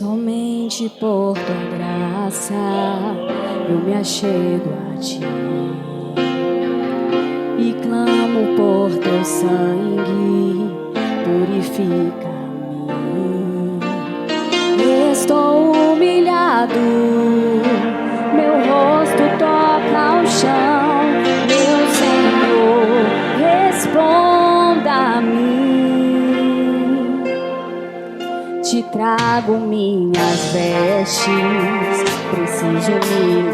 Somente por tua graça eu me achego a ti e clamo por teu sangue, purifica-me. Estou humilhado, meu rosto toca ao chão. Meu Senhor, responda a mim. Te trago minhas vestes, preciso me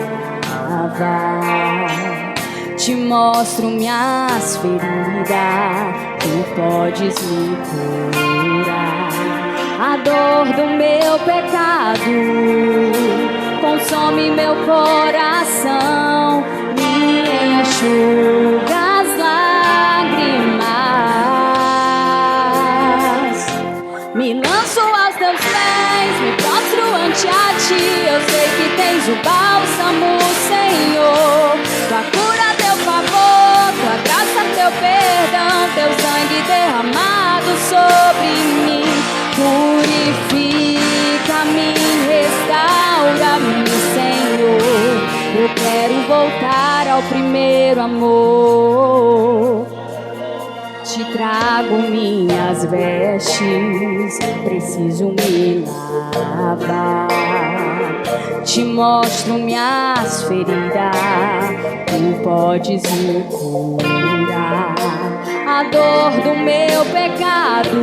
lavar. Te mostro minhas feridas, tu podes me curar. A dor do meu pecado consome meu coração, me enxuga as lágrimas. Me lanço aos teus pés, me prostro ante a ti. Eu sei que tens o bálsamo, Senhor. Tua cura, teu favor, tua graça, teu perdão, teu sangue derramado sobre mim. Purifica-me, restaura-me, Senhor. Eu quero voltar ao primeiro amor. Te trago minhas vestes, preciso me lavar. Te mostro minhas feridas, tu podes me curar. A dor do meu pecado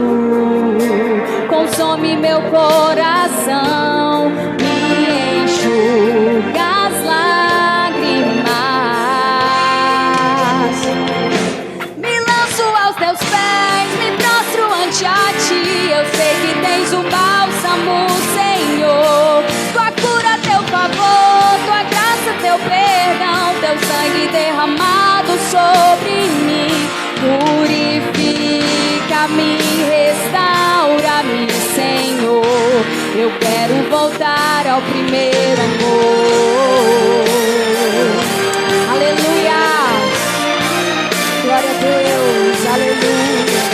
consome meu coração, me enxuga as lágrimas. Me lanço aos teus pés, me prostro ante a ti. Eu sei que tens o bálsamo, Senhor. Tua cura, teu favor, tua graça, teu perdão, teu sangue derramado sobre mim. Purifica-me, restaura-me, Senhor. Eu quero voltar ao primeiro amor. Aleluia! Glória a Deus, aleluia.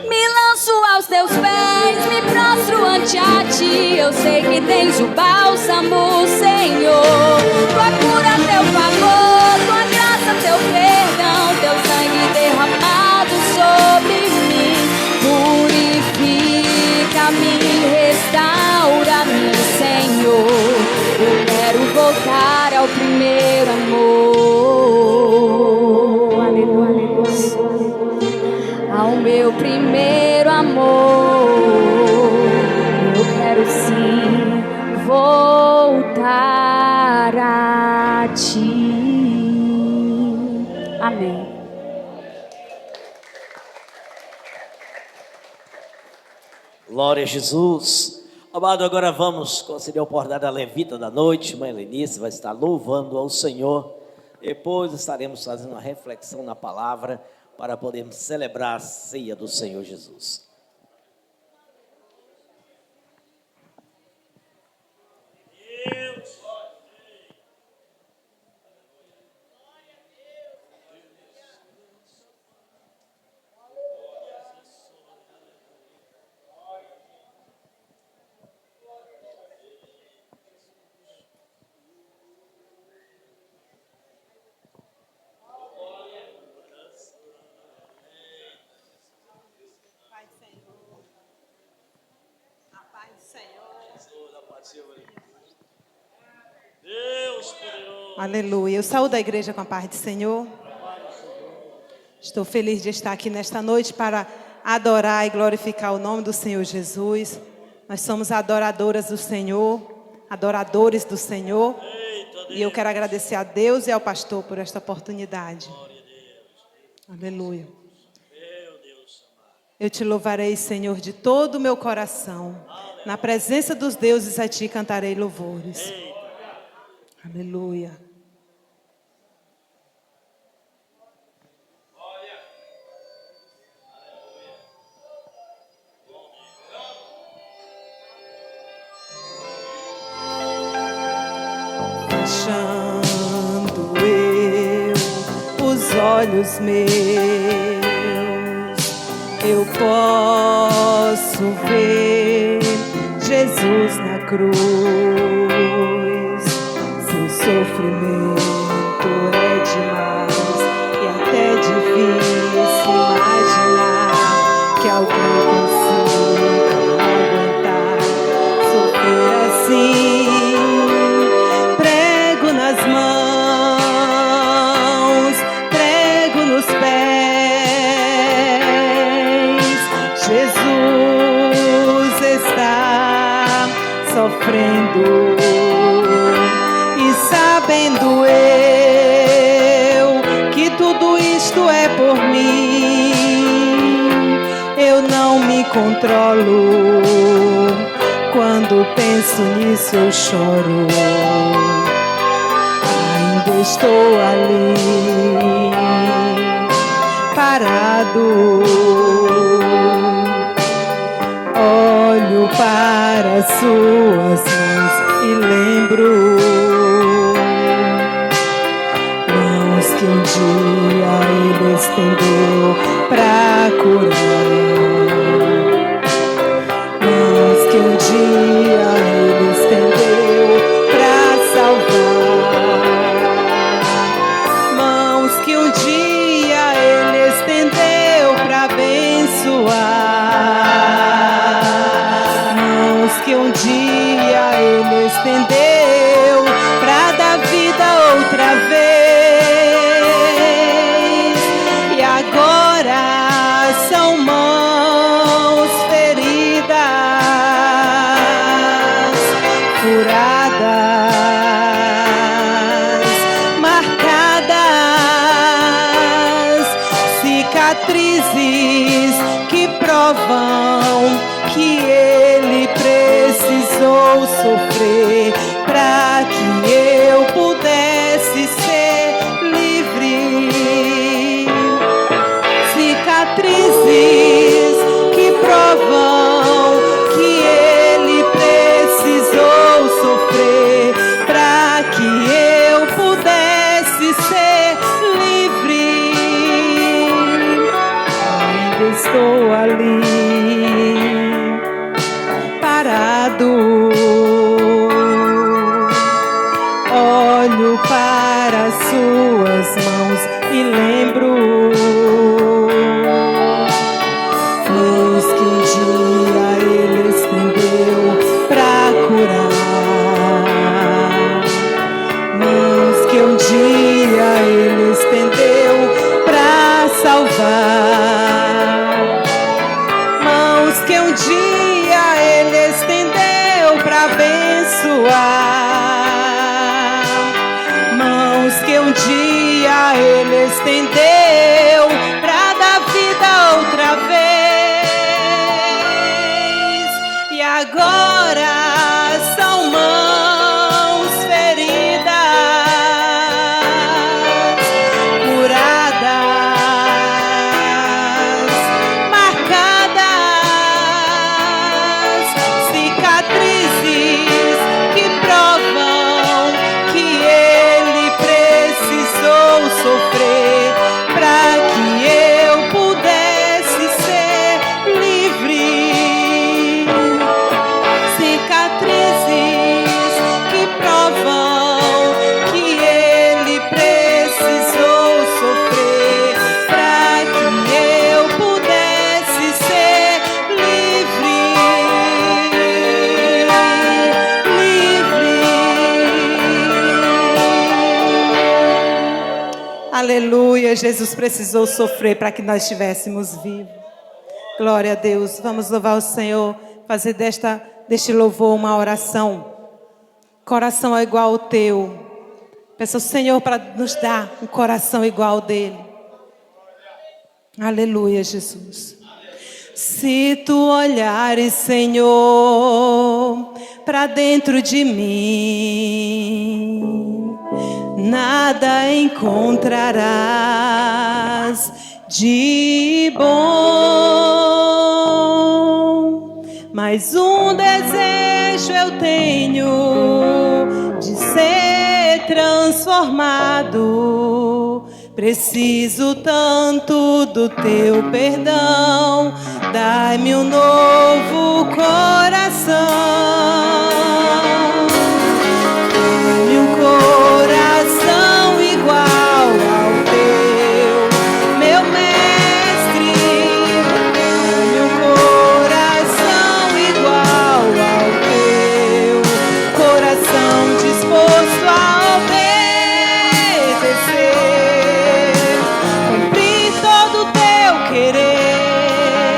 Me lanço aos teus pés, me prostro ante a ti. Eu sei que tens o bálsamo, Senhor. Tua cura, teu favor, tua graça, teu perdão, teu sangue derramado sobre mim. Purifica-me, restaura-me, Senhor. Eu quero voltar ao primeiro amor. Aleluia, aleluia. Ao meu primeiro amor. Eu quero sim voltar a ti. Amém. Glória a Jesus. Amado, agora vamos conceder a oportunidade da levita da noite. Mãe Lenice vai estar louvando ao Senhor. Depois estaremos fazendo uma reflexão na palavra para podermos celebrar a ceia do Senhor Jesus. Deus poderoso. Aleluia. Eu saúdo a igreja com a paz do Senhor. Estou feliz de estar aqui nesta noite para adorar e glorificar o nome do Senhor Jesus. Nós somos adoradoras do Senhor, adoradores do Senhor. E eu quero agradecer a Deus e ao pastor por esta oportunidade. Aleluia. Eu te louvarei, Senhor, de todo o meu coração. Na presença dos deuses a ti cantarei louvores. Aleluia. Fechando eu os olhos meus, eu posso ver Jesus na cruz. Seu sofrimento é demais e até difícil imaginar que alguém consiga aguentar sofrer assim. Prego nas mãos, prego nos pés, Jesus está sofrendo, e sabendo eu que tudo isto é por mim, eu não me controlo. Quando penso nisso eu choro. Ainda estou ali parado, olho para suas mãos e lembro, mãos que um dia ele estendeu pra curar, mãos que um dia ele estendeu pra salvar, mãos que um dia ele estendeu pra abençoar, mãos que um dia ele estendeu pra dar vida outra vez, e agora são mãos feridas, furadas, marcadas, cicatrizes que provam que ele precisou sofrer para que eu pudesse ser livre. Cicatrizes que provam que ele precisou sofrer para que eu pudesse ser livre. Ainda estou ali parado, olho para suas mãos e lembro, mãos que um dia ele estendeu pra curar, mãos que um dia ele estendeu pra salvar, mãos que um dia ele estendeu pra abençoar, mãos que um dia ele estendeu pra dar vida outra vez, e agora são mãos feridas, curadas, marcadas, cicatrizes que provam que ele precisou sofrer para que eu pudesse ser livre. Cicatrizes que provam que ele precisou sofrer para que eu pudesse ser livre. Aleluia, Jesus precisou sofrer para que nós estivéssemos vivos. Glória a Deus. Vamos louvar o Senhor, fazer deste louvor uma oração. Coração é igual ao teu. Peça ao Senhor para nos dar um coração igual ao dele. Aleluia, Jesus. Se tu olhares, Senhor, para dentro de mim, nada encontrarás de bom. Mas um desejo eu tenho de ser transformado Preciso tanto do teu perdão, dai-me um novo coração, dai-me um coração igual ao teu, meu mestre, dai-me um coração igual ao teu, coração disposto a obedecer, cumprir todo o teu querer,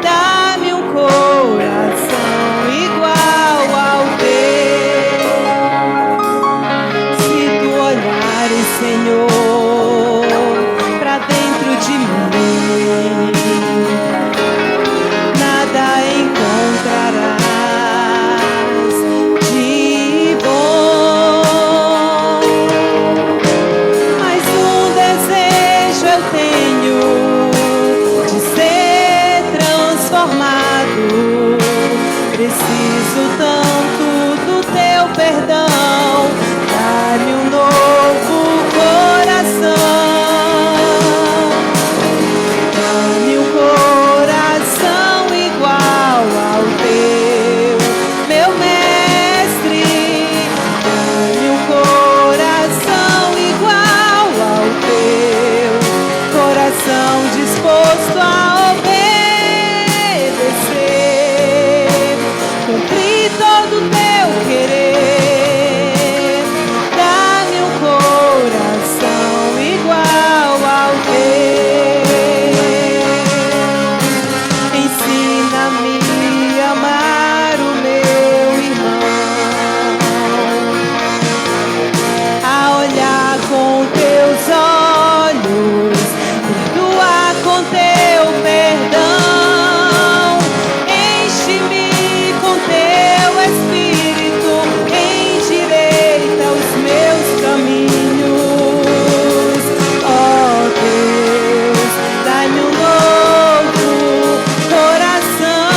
dá-me um coração igual ao teu. Se tu olhares, Senhor, pra dentro de mim, nada encontrarás de bom, mas um desejo eu tenho de ser transformado. Preciso tanto do teu perdão, dá-me um novo coração, dá-me um coração igual ao teu, meu mestre, dá-me um coração igual ao teu, coração disposto a obedecer, cumprir todo o teu querer, dá-me um coração igual ao teu. Ensina-me a amar o meu irmão, a olhar com teus olhos, perdoar com teu perdão, enche-me com teu espírito, endireita os meus caminhos, ó Deus, dai-me um novo coração,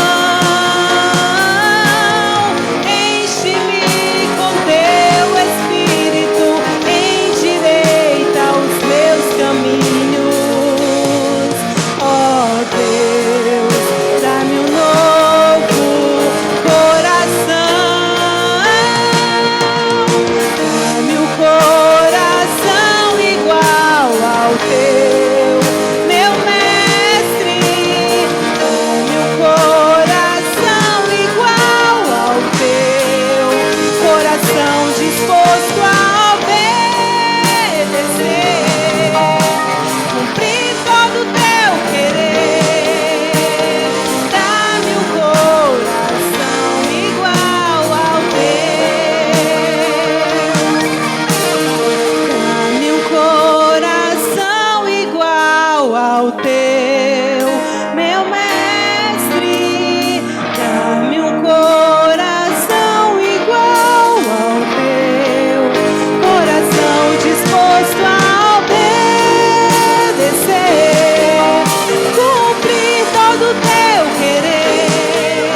enche-me com teu espírito, endireita os meus caminhos, ó Deus, dá-me um novo coração, dá-me um coração igual ao teu, meu mestre, dá-me um coração igual ao teu, coração disposto a obedecer, cumprir todo o teu querer, dá-me um coração igual ao teu, dá-me um coração igual ao teu, meu mestre, dá-me um coração igual ao teu, coração disposto a obedecer, cumprir todo o teu querer,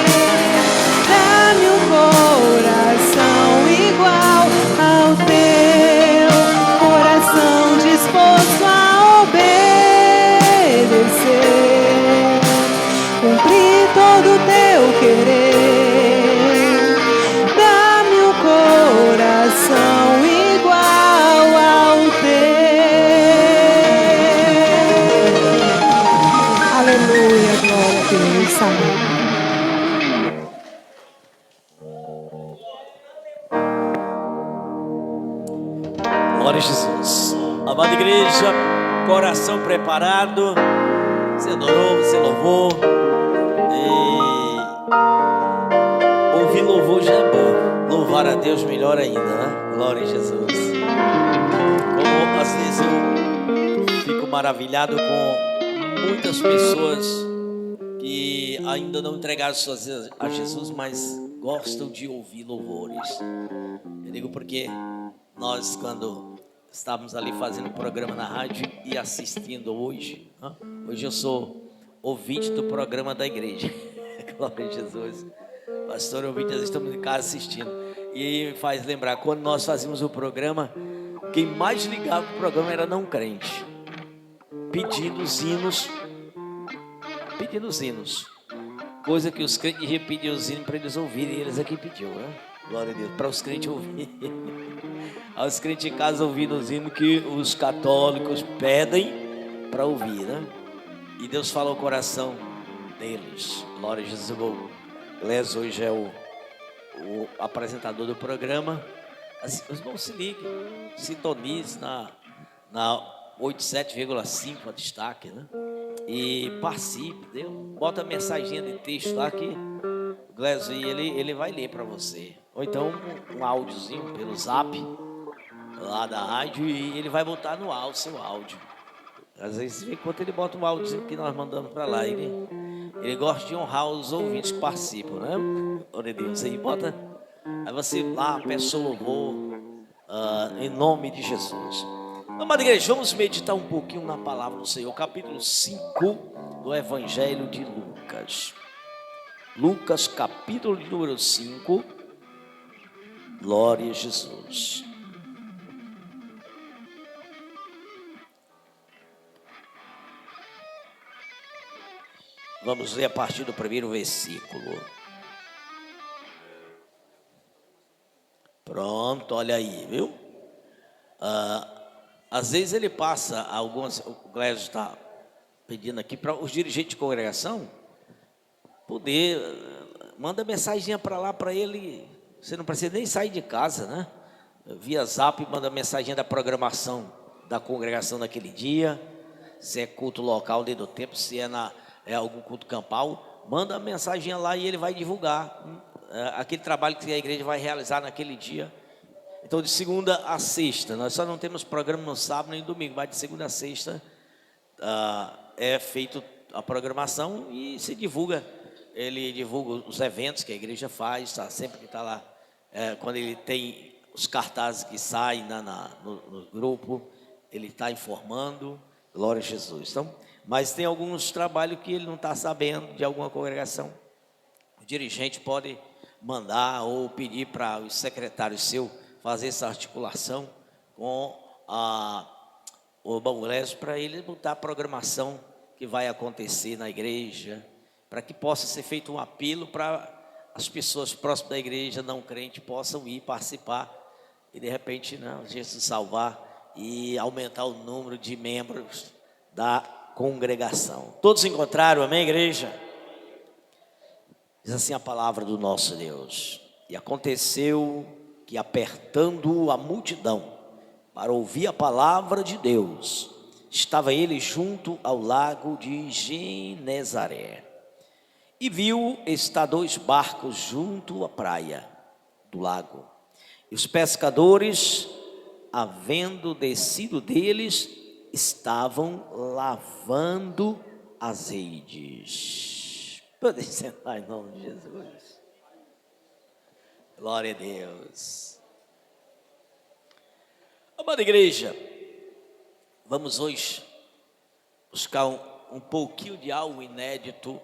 dá-me um coração igual ao teu, coração disposto a obedecer, cumprir todo o teu querer, dá-me um coração igual ao teu. Aleluia, glória a Deus, amém. Glória a Jesus. Amada igreja, coração preparado. Você adorou, você louvou. E ouvir louvor já é bom. Louvar a Deus melhor ainda, né? Glória a Jesus. Como às vezes eu fico maravilhado com muitas pessoas que ainda não entregaram suas vidas a Jesus, mas gostam de ouvir louvores. Eu digo porque nós, quando estávamos ali fazendo o programa na rádio e assistindo hoje, hoje eu sou ouvinte do programa da igreja. Glória a Jesus. Pastor, ouvinte, nós estamos em casa assistindo. E faz lembrar, quando nós fazíamos o programa, quem mais ligava pro programa era não crente, pedindo os hinos, coisa que os crentes deviam pedir os hinos para eles ouvirem, e eles aqui pediu, né? Glória a Deus, para os crentes ouvirem. Os crentes em casa ouvindo os hinos que os católicos pedem para ouvir, né? E Deus fala ao coração deles. Glória a Jesus. O Les hoje é o apresentador do programa. Os irmãos se liguem, sintonize na 87,5 a destaque, né? E participe, Deus. Bota a mensagem de texto lá que o Gleison ele vai ler para você. Ou então um áudiozinho pelo zap lá da rádio e ele vai botar no áudio, seu áudio. Às vezes, enquanto ele bota um áudiozinho que nós mandamos para lá, ele gosta de honrar os ouvintes que participam, né? Glória a Deus. Aí bota, aí você lá, peça o louvor em nome de Jesus. Amada igreja, vamos meditar um pouquinho na palavra do Senhor, capítulo 5 do Evangelho de Lucas. Lucas, capítulo de número 5. Glória a Jesus. Vamos ler a partir do primeiro versículo. Pronto, olha aí, viu? Às vezes ele passa algumas. O Gleison está pedindo aqui para os dirigentes de congregação poder. Manda mensaginha para lá para ele. Você não precisa nem sair de casa, né? Via zap, manda mensagem da programação da congregação naquele dia. Se é culto local dentro do templo, se é algum culto campal, manda a mensagem lá e ele vai divulgar aquele trabalho que a igreja vai realizar naquele dia. Então, de segunda a sexta, nós só não temos programa no sábado nem no domingo, mas de segunda a sexta é feito a programação e se divulga. Ele divulga os eventos que a igreja faz, tá? Sempre que está lá, quando ele tem os cartazes que saem no grupo, ele está informando. Glória a Jesus. Então, mas tem alguns trabalhos que ele não está sabendo de alguma congregação. O dirigente pode mandar ou pedir para os secretários seu fazer essa articulação com o Bangladesh para ele botar a programação que vai acontecer na igreja, para que possa ser feito um apelo para as pessoas próximas da igreja não crentes possam ir participar e de repente, né, Jesus salvar e aumentar o número de membros da congregação. Todos encontraram, amém, igreja? Diz assim a palavra do nosso Deus. E aconteceu que, apertando a multidão para ouvir a palavra de Deus, estava ele junto ao lago de Genezaré. E viu estar 2 barcos junto à praia do lago. E os pescadores, havendo descido deles, estavam lavando as redes. Podem sentar em nome de Jesus. Glória a Deus. Amada igreja, vamos hoje buscar um pouquinho de algo inédito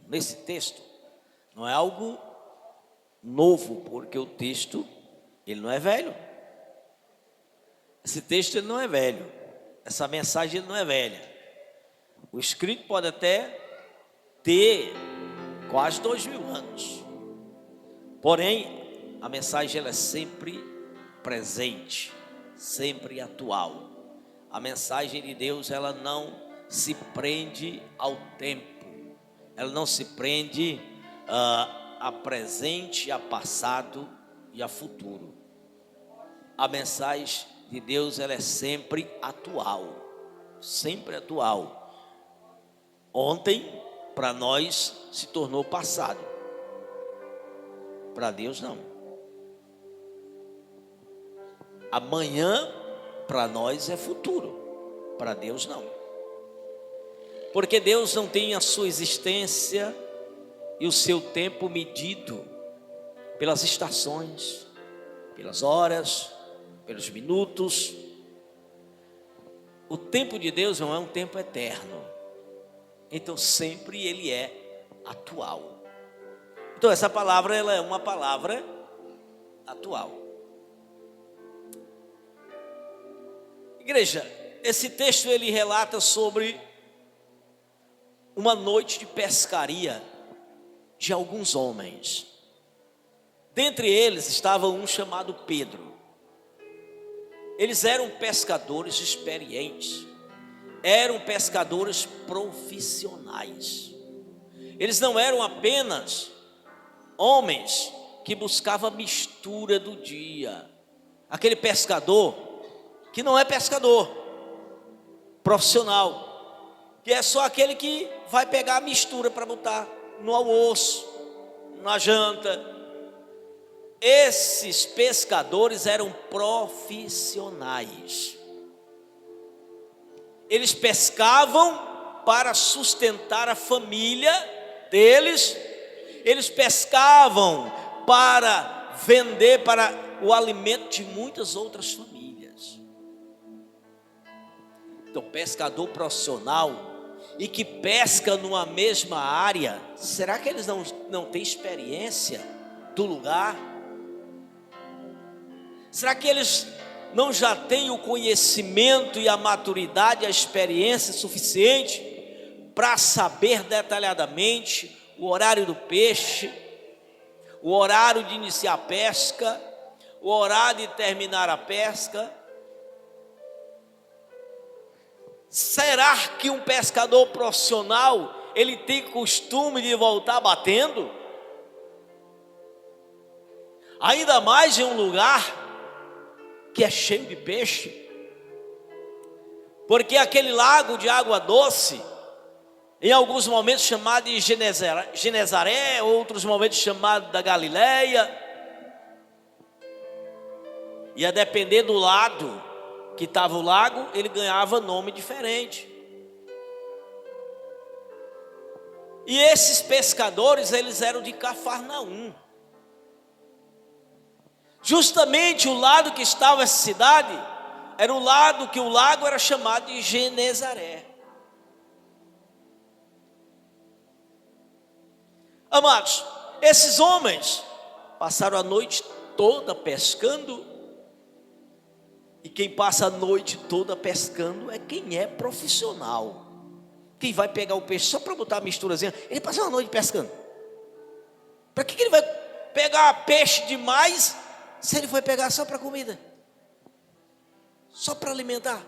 nesse texto. Não é algo novo, porque o texto, ele não é velho. Esse texto, ele não é velho. Essa mensagem, ele não é velha. O escrito pode até ter quase 2000 anos. Porém, a mensagem, ela é sempre presente, sempre atual. A mensagem de Deus, ela não se prende ao tempo. Ela não se prende a presente, a passado e a futuro. A mensagem de Deus, ela é sempre atual. Sempre atual. Ontem, para nós, se tornou passado. Para Deus, não. Amanhã, para nós, é futuro. Para Deus, não. Porque Deus não tem a sua existência e o seu tempo medido pelas estações, pelas horas, pelos minutos. O tempo de Deus não é um tempo eterno. Então sempre ele é atual. Então essa palavra, ela é uma palavra atual. Igreja, esse texto ele relata sobre uma noite de pescaria de alguns homens. Dentre eles estava um chamado Pedro. Eles eram pescadores experientes, eram pescadores profissionais. Eles não eram apenas homens que buscavam a mistura do dia. Aquele pescador que não é pescador profissional, que é só aquele que vai pegar a mistura para botar no almoço, na janta. Esses pescadores eram profissionais. Eles pescavam para sustentar a família deles. Eles pescavam para vender para o alimento de muitas outras famílias. Então, pescador profissional e que pesca numa mesma área, será que eles não têm experiência do lugar? Será que eles não já têm o conhecimento e a maturidade, a experiência suficiente para saber detalhadamente o horário do peixe, o horário de iniciar a pesca, o horário de terminar a pesca? Será que um pescador profissional, ele tem costume de voltar batendo? Ainda mais em um lugar que é cheio de peixe, porque aquele lago de água doce, em alguns momentos chamado de Genezaré, outros momentos chamado da Galileia, e a depender do lado que estava o lago, ele ganhava nome diferente. E esses pescadores, eles eram de Cafarnaum. Justamente o lado que estava essa cidade, era o lado que o lago era chamado de Genezaré. Amados, esses homens passaram a noite toda pescando, e quem passa a noite toda pescando é quem é profissional. Quem vai pegar o peixe só para botar a misturazinha, ele passa a noite pescando. Para que ele vai pegar peixe demais, se ele foi pegar só para comida? Só para alimentar?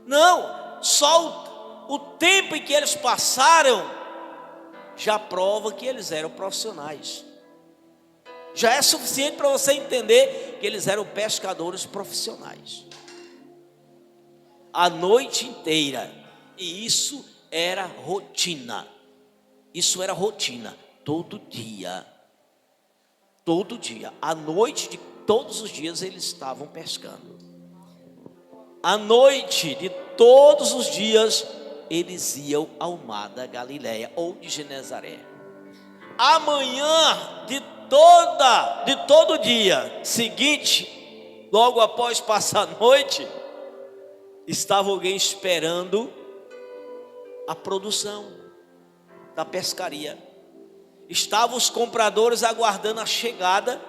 Não, só o tempo em que eles passaram já prova que eles eram profissionais. Já é suficiente para você entender que eles eram pescadores profissionais. A noite inteira. E isso era rotina. Isso era rotina. Todo dia. Todo dia. À noite de todos os dias eles estavam pescando. À noite de todos os dias eles iam ao mar da Galileia ou de Genezaré. Amanhã de todo dia seguinte, logo após passar a noite, estava alguém esperando a produção da pescaria. Estavam os compradores aguardando a chegada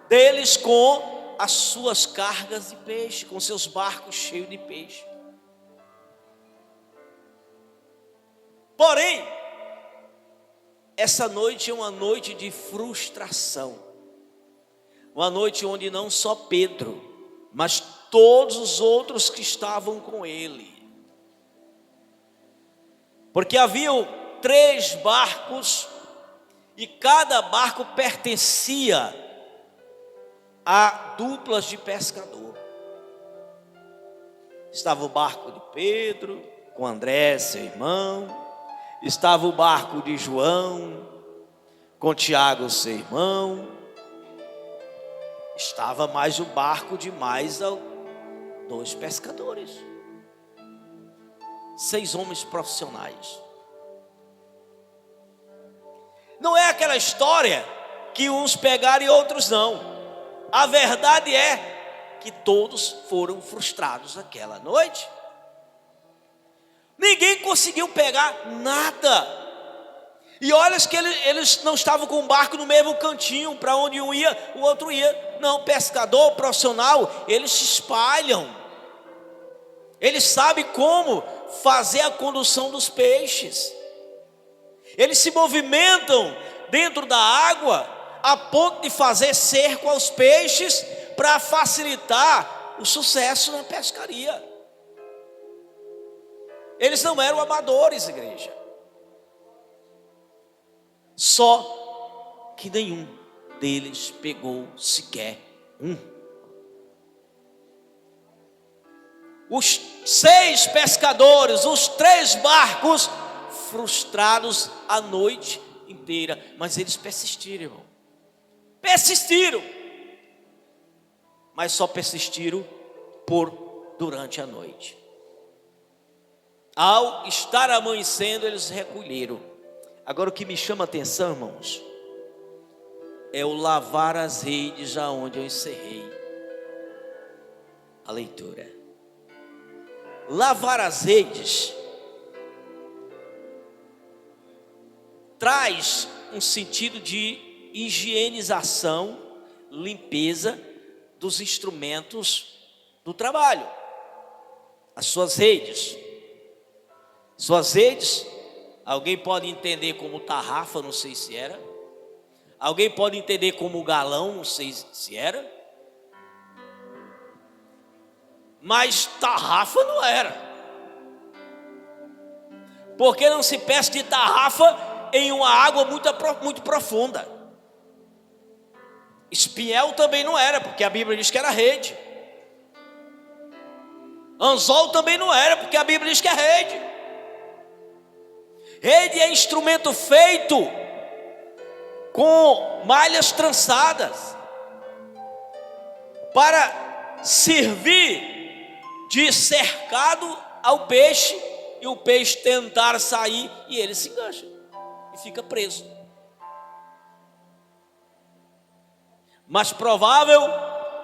deles com as suas cargas de peixe, com seus barcos cheios de peixe. Porém, essa noite é uma noite de frustração. Uma noite onde não só Pedro, mas todos os outros que estavam com ele. Porque haviam 3 barcos e cada barco pertencia a duplas de pescador. Estava o barco de Pedro, com André, seu irmão. Estava o barco de João, com Tiago, seu irmão. Estava mais o barco de mais 2 pescadores. 6 homens profissionais. Não é aquela história que uns pegaram e outros não. A verdade é que todos foram frustrados aquela noite. Ninguém conseguiu pegar nada. E olha que eles não estavam com o barco no mesmo cantinho, para onde um ia, o outro ia. Não, pescador profissional, eles se espalham. Eles sabem como fazer a condução dos peixes. Eles se movimentam dentro da água a ponto de fazer cerco aos peixes para facilitar o sucesso na pescaria. Eles não eram amadores, igreja. Só que nenhum deles pegou sequer um. Os 6 pescadores, os 3 barcos, frustrados a noite inteira. Mas eles persistiram, irmão. Persistiram. Mas só persistiram durante a noite. Ao estar amanhecendo, eles recolheram. Agora o que me chama a atenção, irmãos, é o lavar as redes aonde eu encerrei a leitura. Lavar as redes traz um sentido de higienização, limpeza dos instrumentos do trabalho. As suas redes, alguém pode entender como tarrafa, não sei se era. Alguém pode entender como galão, não sei se era. Mas tarrafa não era. Porque não se pesca de tarrafa em uma água muito profunda. Espinhel também não era, porque a Bíblia diz que era rede. Anzol também não era, porque a Bíblia diz que é rede. Rede é instrumento feito com malhas trançadas para servir de cercado ao peixe, e o peixe tentar sair e ele se engancha e fica preso. Mas provável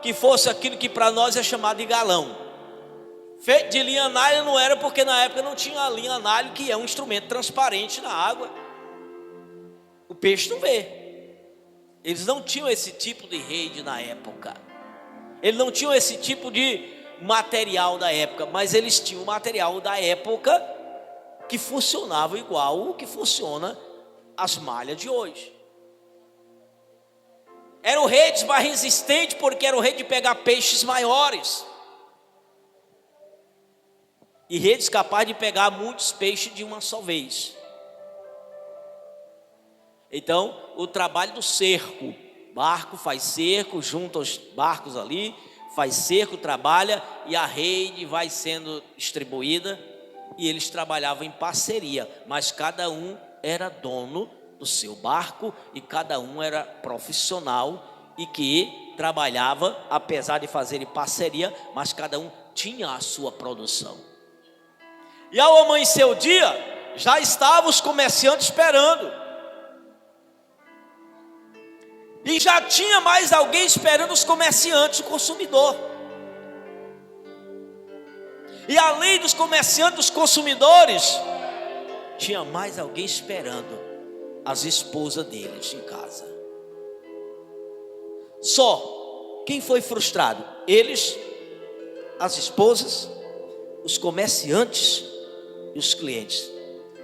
que fosse aquilo que para nós é chamado de galão. Feito de linha nylon não era, porque na época não tinha a linha nylon, que é um instrumento transparente na água. O peixe não vê. Eles não tinham esse tipo de rede na época. Eles não tinham esse tipo de material da época, mas eles tinham o material da época que funcionava igual o que funciona as malhas de hoje. Eram redes mais resistentes, porque eram redes de pegar peixes maiores. E redes capazes de pegar muitos peixes de uma só vez. Então, o trabalho do cerco. Barco faz cerco, junta os barcos ali, faz cerco, trabalha, e a rede vai sendo distribuída. E eles trabalhavam em parceria, mas cada um era dono do seu barco, e cada um era profissional, e que trabalhava, apesar de fazerem parceria, mas cada um tinha a sua produção. E ao amanhecer o dia, já estavam os comerciantes esperando. E já tinha mais alguém esperando os comerciantes, o consumidor. E além dos comerciantes, os consumidores, tinha mais alguém esperando as esposas deles em casa. Só quem foi frustrado? Eles, as esposas, os comerciantes e os clientes.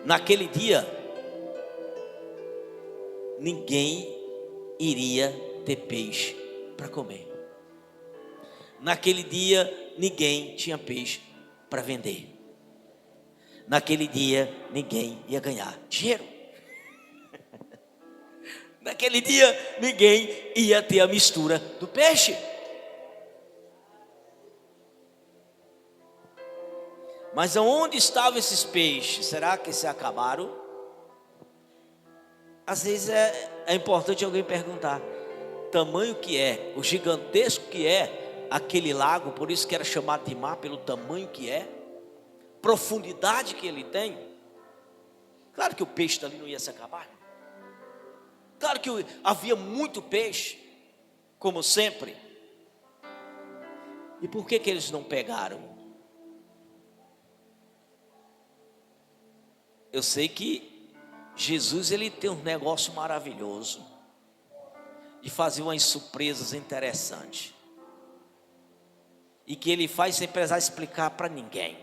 Naquele dia, ninguém iria ter peixe para comer. Naquele dia, ninguém tinha peixe para vender. Naquele dia, ninguém ia ganhar dinheiro. Naquele dia, ninguém ia ter a mistura do peixe. Mas aonde estavam esses peixes? Será que se acabaram? Às vezes é importante alguém perguntar: tamanho que é, o gigantesco que é aquele lago, por isso que era chamado de mar, pelo tamanho que é, profundidade que ele tem. Claro que o peixe dali não ia se acabar. Claro que havia muito peixe, como sempre. E por que eles não pegaram? Eu sei que Jesus, ele tem um negócio maravilhoso. de fazer umas surpresas interessantes. E que ele faz sem precisar explicar para ninguém.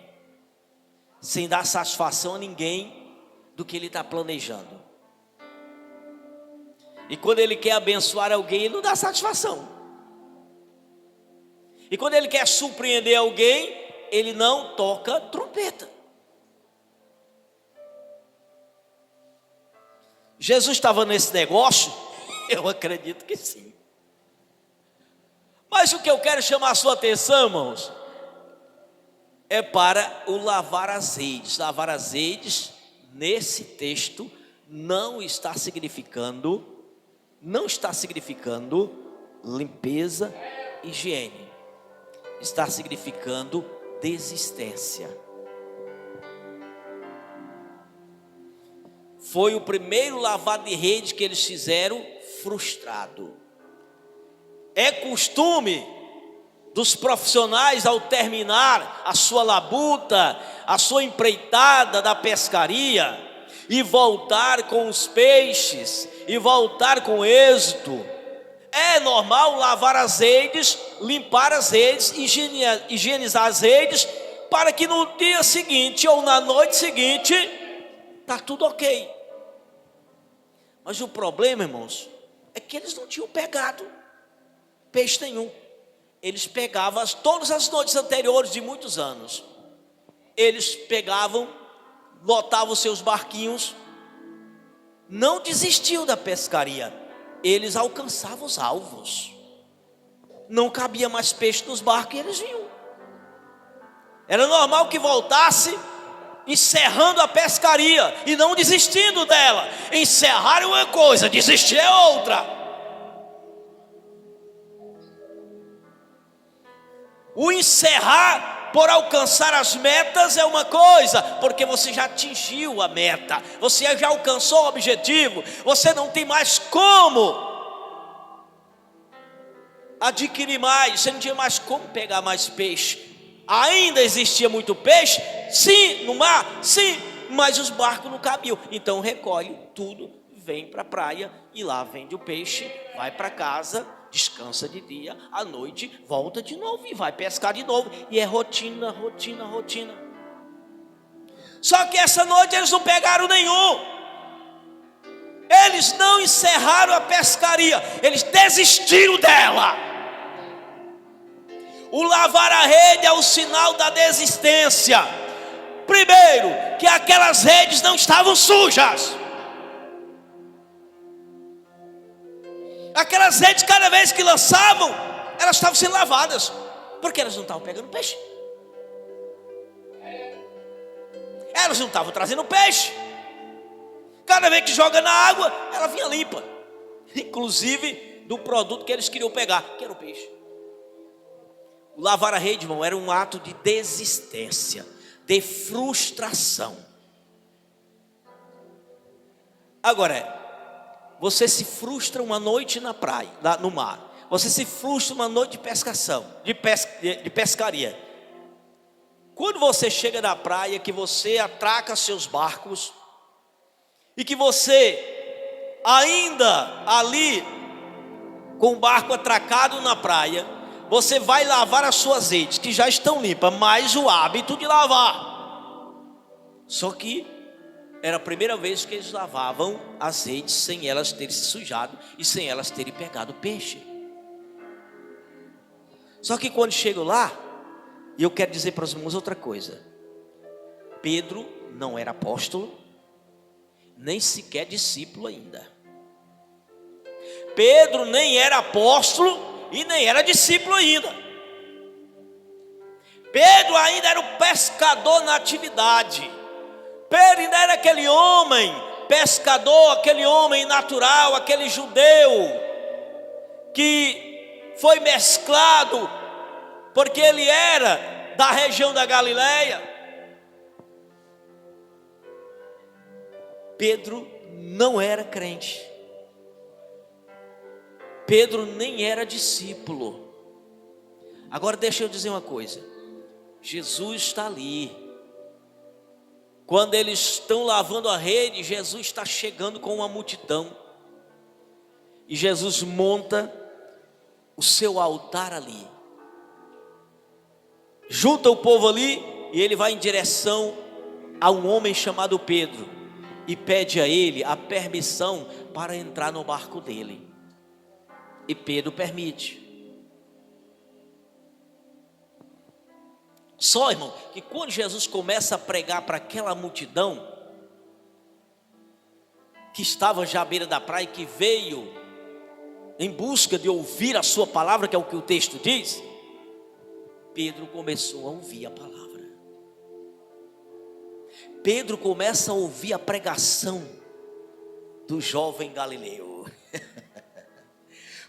Sem dar satisfação a ninguém do que ele está planejando. E quando ele quer abençoar alguém, ele não dá satisfação. E quando ele quer surpreender alguém, ele não toca trompeta. Jesus estava nesse negócio? Eu acredito que sim. Mas o que eu quero chamar a sua atenção, irmãos, é para o lavar azeite. Lavar azeite, nesse texto, não está significando limpeza, higiene. Está significando desistência. Foi o primeiro lavado de rede que eles fizeram frustrado. É costume dos profissionais, ao terminar a sua labuta, a sua empreitada da pescaria, e voltar com os peixes, e voltar com êxito. É normal lavar as redes, limpar as redes, higienizar as redes, para que no dia seguinte ou na noite seguinte, está tudo ok. Mas o problema, irmãos, é que eles não tinham pegado peixe nenhum. Eles pegavam todas as noites anteriores de muitos anos. Eles pegavam, lotavam seus barquinhos, não desistiam da pescaria. Eles alcançavam os alvos. Não cabia mais peixe nos barcos e eles vinham. Era normal que voltasse encerrando a pescaria e não desistindo dela. Encerrar é uma coisa, desistir é outra. O encerrar por alcançar as metas é uma coisa, porque você já atingiu a meta, você já alcançou o objetivo, você não tem mais como adquirir mais, você não tinha mais como pegar mais peixe. Ainda existia muito peixe, sim, no mar, sim, mas os barcos não cabiam. Então recolhe tudo, vem para a praia e lá vende o peixe, vai para casa, descansa de dia, à noite volta de novo e vai pescar de novo. E é rotina. Só que essa noite eles não pegaram nenhum. Eles não encerraram a pescaria, eles desistiram dela. O lavar a rede é o sinal da desistência. Primeiro, que aquelas redes não estavam sujas. Aquelas redes, cada vez que lançavam, elas estavam sendo lavadas, porque elas não estavam pegando peixe. Elas não estavam trazendo peixe. Cada vez que joga na água, ela vinha limpa. Inclusive do produto que eles queriam pegar, que era o peixe. O lavar a rede, irmão, era um ato de desistência, de frustração. Agora, você se frustra uma noite na praia, no mar. Você se frustra uma noite de pescação, de pescaria. Quando você chega na praia, que você atraca seus barcos, e que você ainda ali, com o barco atracado na praia, você vai lavar as suas redes, que já estão limpas, mais o hábito de lavar. Só que era a primeira vez que eles lavavam as redes sem elas terem se sujado e sem elas terem pegado peixe. Só que quando chego lá, e eu quero dizer para os irmãos outra coisa. Pedro não era apóstolo, nem sequer discípulo ainda. Pedro nem era apóstolo e nem era discípulo ainda. Pedro ainda era o pescador na atividade. Pedro ainda era aquele homem pescador, aquele homem natural, aquele judeu que foi mesclado, porque ele era da região da Galileia. Pedro não era crente. Pedro nem era discípulo. Agora deixa eu dizer uma coisa. Jesus está ali. Quando eles estão lavando a rede, Jesus está chegando com uma multidão. E Jesus monta o seu altar ali. Junta o povo ali e ele vai em direção a um homem chamado Pedro e pede a ele a permissão para entrar no barco dele. E Pedro permite. Só, irmão, que quando Jesus começa a pregar para aquela multidão que estava já à beira da praia, que veio em busca de ouvir a sua palavra, que é o que o texto diz, Pedro começou a ouvir a palavra. Pedro começa a ouvir a pregação do jovem Galileu.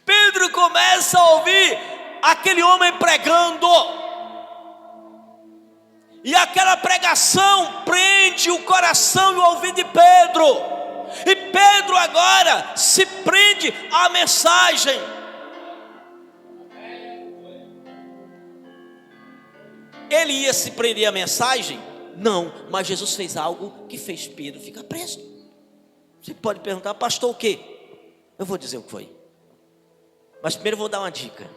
Pedro começa a ouvir aquele homem pregando. E aquela pregação prende o coração e o ouvido de Pedro. E Pedro agora se prende à mensagem. Ele ia se prender à mensagem? Não, mas Jesus fez algo que fez Pedro ficar preso. Você pode perguntar, pastor, o quê? Eu vou dizer o que foi. Mas primeiro eu vou dar uma dica.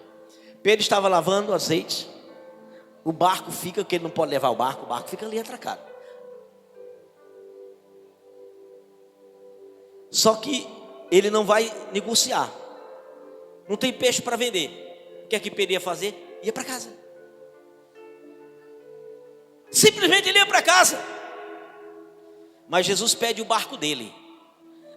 Pedro estava lavando azeite. O barco fica, porque ele não pode levar o barco fica ali atracado. Só que ele não vai negociar. Não tem peixe para vender. O que é que Pedro ia fazer? Ia para casa. Simplesmente ele ia para casa. Mas Jesus pede o barco dele.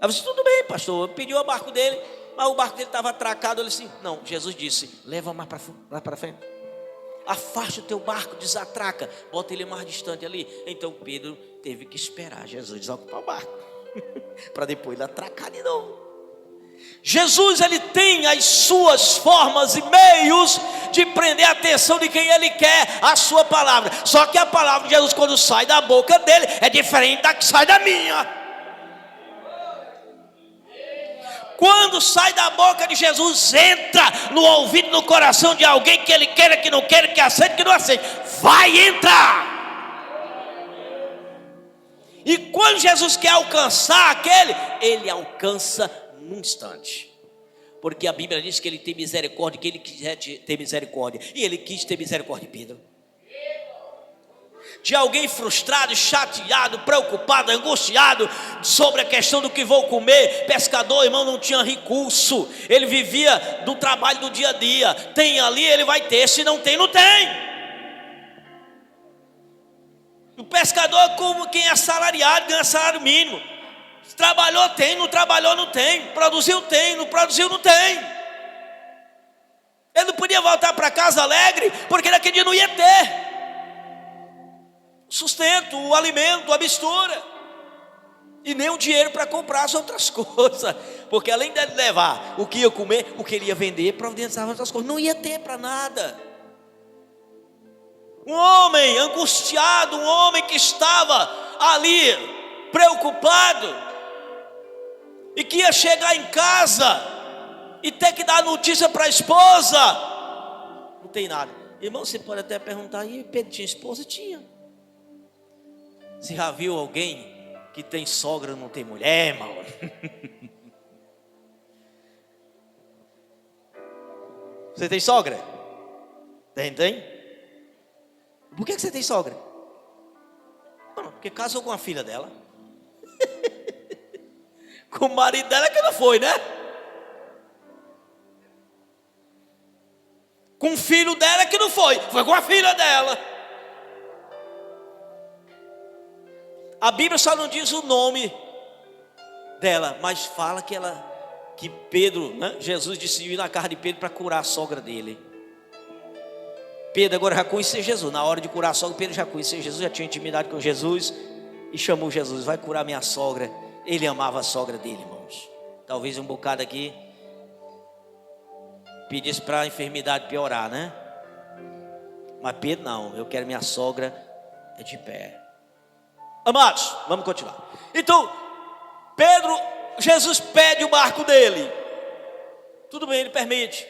Aí você, tudo bem, pastor, pediu o barco dele, mas o barco dele estava atracado. Ele disse, não, Jesus disse, leva mais para frente. Afaste o teu barco, desatraca, bota ele mais distante ali. Então Pedro teve que esperar Jesus desocupar o barco para depois ele atracar de novo. Jesus, ele tem as suas formas e meios de prender a atenção de quem ele quer a sua palavra. Só que a palavra de Jesus, quando sai da boca dele, é diferente da que sai da minha. Quando sai da boca de Jesus, entra no ouvido, no coração de alguém, que ele queira, que não queira, que aceite, que não aceite, vai entrar. E quando Jesus quer alcançar aquele, ele alcança num instante. Porque a Bíblia diz que ele tem misericórdia, que ele quiser ter misericórdia. E ele quis ter misericórdia de Pedro. De alguém frustrado, chateado, preocupado, angustiado sobre a questão do que vou comer. Pescador, irmão, não tinha recurso. Ele vivia do trabalho do dia a dia. Tem ali, ele vai ter. Se não tem, não tem. O pescador é como quem é assalariado, ganha salário mínimo. Trabalhou, tem, não trabalhou, não tem. Produziu, tem, não produziu, não tem. Ele não podia voltar para casa alegre, porque naquele dia não ia ter o sustento, o alimento, a mistura, e nem o dinheiro para comprar as outras coisas. Porque além de levar o que ia comer, o que ele ia vender, providenciava outras coisas. Não ia ter para nada. Um homem angustiado, um homem que estava ali preocupado, e que ia chegar em casa e ter que dar notícia para a esposa. Não tem nada. Irmão, você pode até perguntar, e Pedro tinha esposa? Tinha. Você já viu alguém que tem sogra e não tem mulher, irmão? Você tem sogra? Tem? Por que você tem sogra? Não, porque casou com a filha dela. Com o marido dela que não foi, né? Com o filho dela que não foi. Foi com a filha dela. A Bíblia só não diz o nome dela, mas fala que Pedro, né? Jesus decidiu ir na casa de Pedro para curar a sogra dele. Pedro agora já conhecia Jesus. Na hora de curar a sogra, Pedro já conhecia Jesus, já tinha intimidade com Jesus e chamou Jesus, vai curar minha sogra. Ele amava a sogra dele, irmãos. Talvez um bocado aqui pedisse para a enfermidade piorar, né? Mas Pedro não, eu quero minha sogra de pé. Amados, vamos continuar. Então, Jesus pede o barco dele. Tudo bem, ele permite,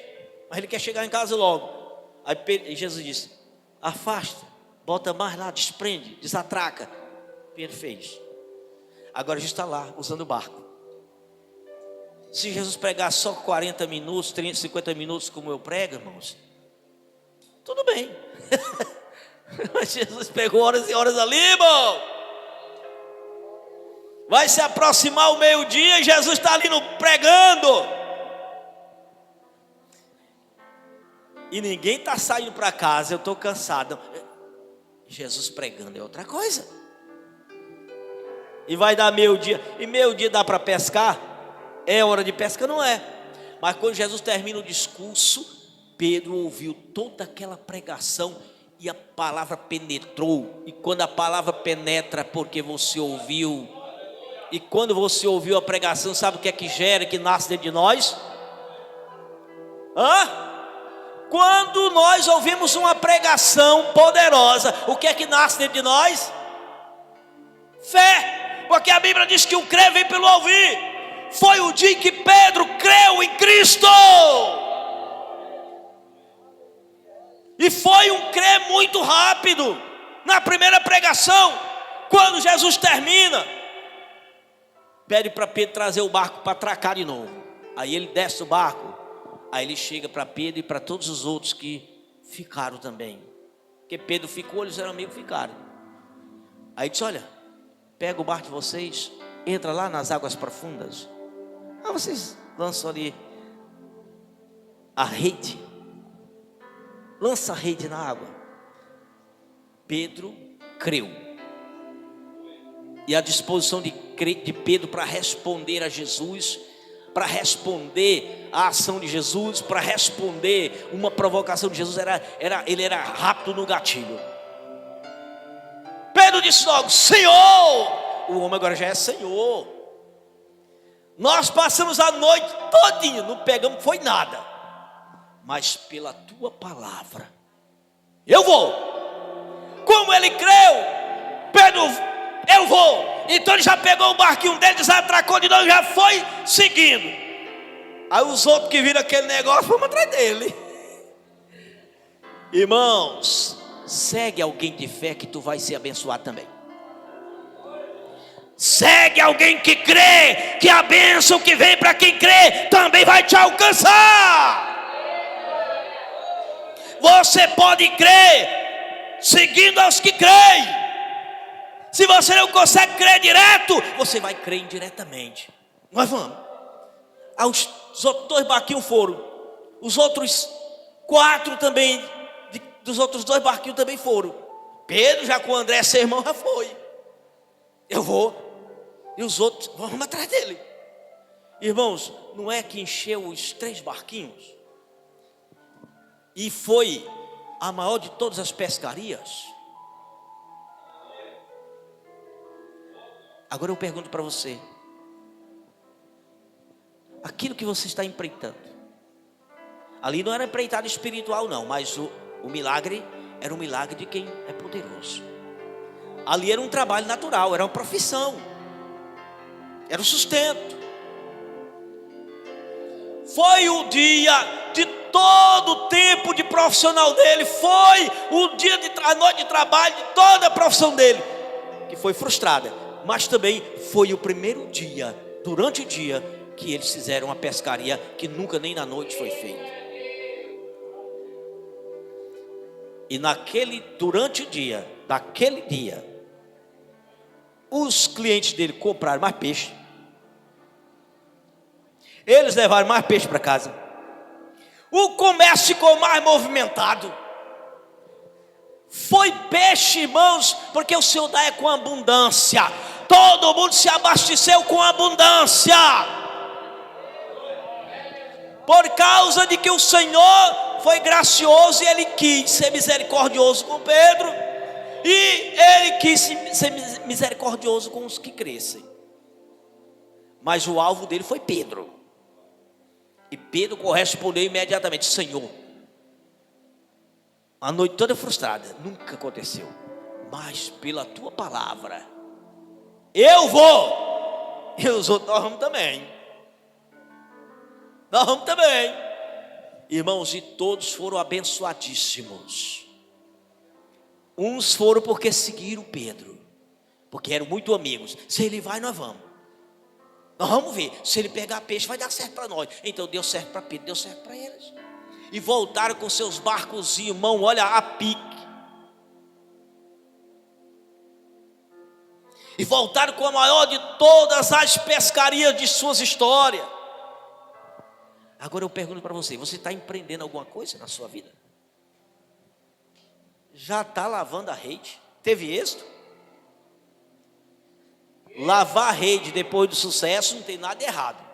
mas ele quer chegar em casa logo. Aí Jesus disse, afasta, bota mais lá, desprende, desatraca. Pedro fez. Agora a gente está lá, usando o barco. Se Jesus pregar só 40 minutos, 30, 50 minutos como eu prego, irmãos, tudo bem. Mas Jesus pegou horas e horas ali, irmão. Vai se aproximar o meio-dia e Jesus está ali pregando. E ninguém está saindo para casa, eu estou cansado. Jesus pregando é outra coisa. E vai dar meio-dia. E meio-dia dá para pescar? É hora de pesca? Não é. Mas quando Jesus termina o discurso, Pedro ouviu toda aquela pregação e a palavra penetrou. E quando a palavra penetra, porque você ouviu. E quando você ouviu a pregação, sabe o que é que gera, que nasce dentro de nós? Quando nós ouvimos uma pregação poderosa, o que é que nasce dentro de nós? Fé. Porque a Bíblia diz que o crer vem pelo ouvir. Foi o dia em que Pedro creu em Cristo. E foi um crer muito rápido. Na primeira pregação, quando Jesus termina, pede para Pedro trazer o barco para atracar de novo. Aí ele desce o barco. Aí ele chega para Pedro e para todos os outros que ficaram também. Porque Pedro ficou, eles eram amigos, ficaram. Aí disse: olha, pega o barco de vocês, entra lá nas águas profundas. Aí vocês lançam ali a rede. Lança a rede na água. Pedro creu. E a disposição de Pedro para responder a Jesus, para responder a ação de Jesus, para responder uma provocação de Jesus, ele era rápido no gatilho. Pedro disse logo: Senhor! O homem agora já é Senhor. Nós passamos a noite todinha, não pegamos foi nada, mas pela tua palavra eu vou. Como ele creu, Pedro, eu vou. Então ele já pegou o barquinho dele, desatracou de novo, já foi seguindo. Aí os outros que viram aquele negócio, vamos atrás dele. Irmãos, segue alguém de fé que tu vai ser abençoado também. Segue alguém que crê que a bênção que vem para quem crê também vai te alcançar. Você pode crer seguindo aos que creem. Se você não consegue crer direto, você vai crer indiretamente. Nós vamos. Os outros 2 barquinhos foram. Os outros 4 também, dos outros 2 barquinhos também foram. Pedro, já com o André, seu irmão, já foi. Eu vou. E os outros, vamos atrás dele. Irmãos, não é que encheu os 3 barquinhos? E foi a maior de todas as pescarias? Agora eu pergunto para você: aquilo que você está empreitando, ali não era empreitada espiritual não, mas o milagre era um milagre de quem é poderoso. Ali era um trabalho natural, era uma profissão, era o sustento. Foi o dia de todo o tempo de profissional dele, foi o dia a noite de trabalho de toda a profissão dele, que foi frustrada. Mas também foi o primeiro dia, durante o dia, que eles fizeram uma pescaria que nunca nem na noite foi feita. E durante o dia, daquele dia, os clientes dele compraram mais peixe. Eles levaram mais peixe para casa. O comércio ficou mais movimentado. Foi peixe, irmãos, porque o Senhor dá com abundância. Todo mundo se abasteceu com abundância, por causa de que o Senhor foi gracioso e Ele quis ser misericordioso com Pedro, e Ele quis ser misericordioso com os que crescem. Mas o alvo dele foi Pedro. E Pedro correspondeu imediatamente: Senhor, a noite toda frustrada, nunca aconteceu, mas pela tua palavra eu vou. E os outros, nós vamos também. Nós vamos também. Irmãos, e todos foram abençoadíssimos. Uns foram porque seguiram Pedro, porque eram muito amigos. Se ele vai, nós vamos. Nós vamos ver, se ele pegar peixe vai dar certo para nós. Então deu certo para Pedro, deu certo para eles. E voltaram com seus barcozinhos, irmão, olha a pique. E voltaram com a maior de todas as pescarias de suas histórias. Agora eu pergunto para você, você está empreendendo alguma coisa na sua vida? Já está lavando a rede? Teve êxito? Lavar a rede depois do sucesso não tem nada errado.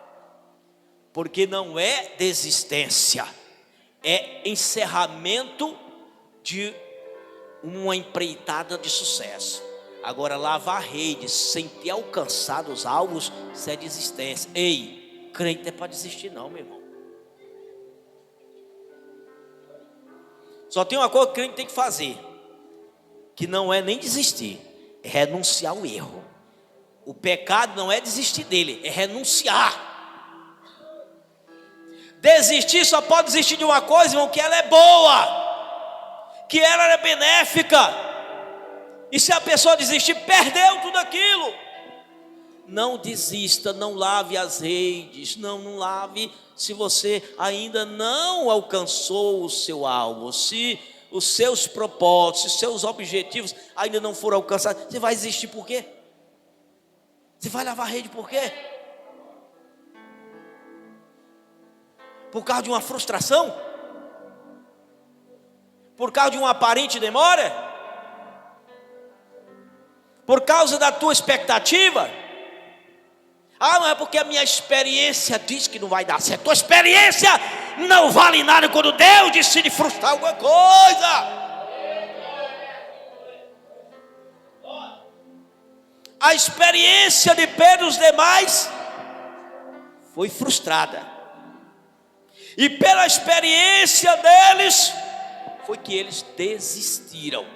Porque não é desistência. É encerramento de uma empreitada de sucesso. Agora, lavar a rede sem ter alcançado os alvos, isso é desistência. Ei, crente não é para desistir não, meu irmão. Só tem uma coisa que o crente tem que fazer, que não é nem desistir, é renunciar ao erro. O pecado não é desistir dele, é renunciar. Desistir só pode desistir de uma coisa, irmão, que ela é boa, que ela é benéfica. E se a pessoa desistir, perdeu tudo aquilo. Não desista, não lave as redes, não lave se você ainda não alcançou o seu alvo. Se os seus propósitos, os seus objetivos ainda não foram alcançados, você vai desistir por quê? Você vai lavar a rede por quê? Por causa de uma frustração? Por causa de uma aparente demora? Por causa da tua expectativa? Ah, não é porque a minha experiência diz que não vai dar certo. Tua experiência não vale nada quando Deus decide frustrar alguma coisa. A experiência de Pedro e os demais foi frustrada. E pela experiência deles, foi que eles desistiram.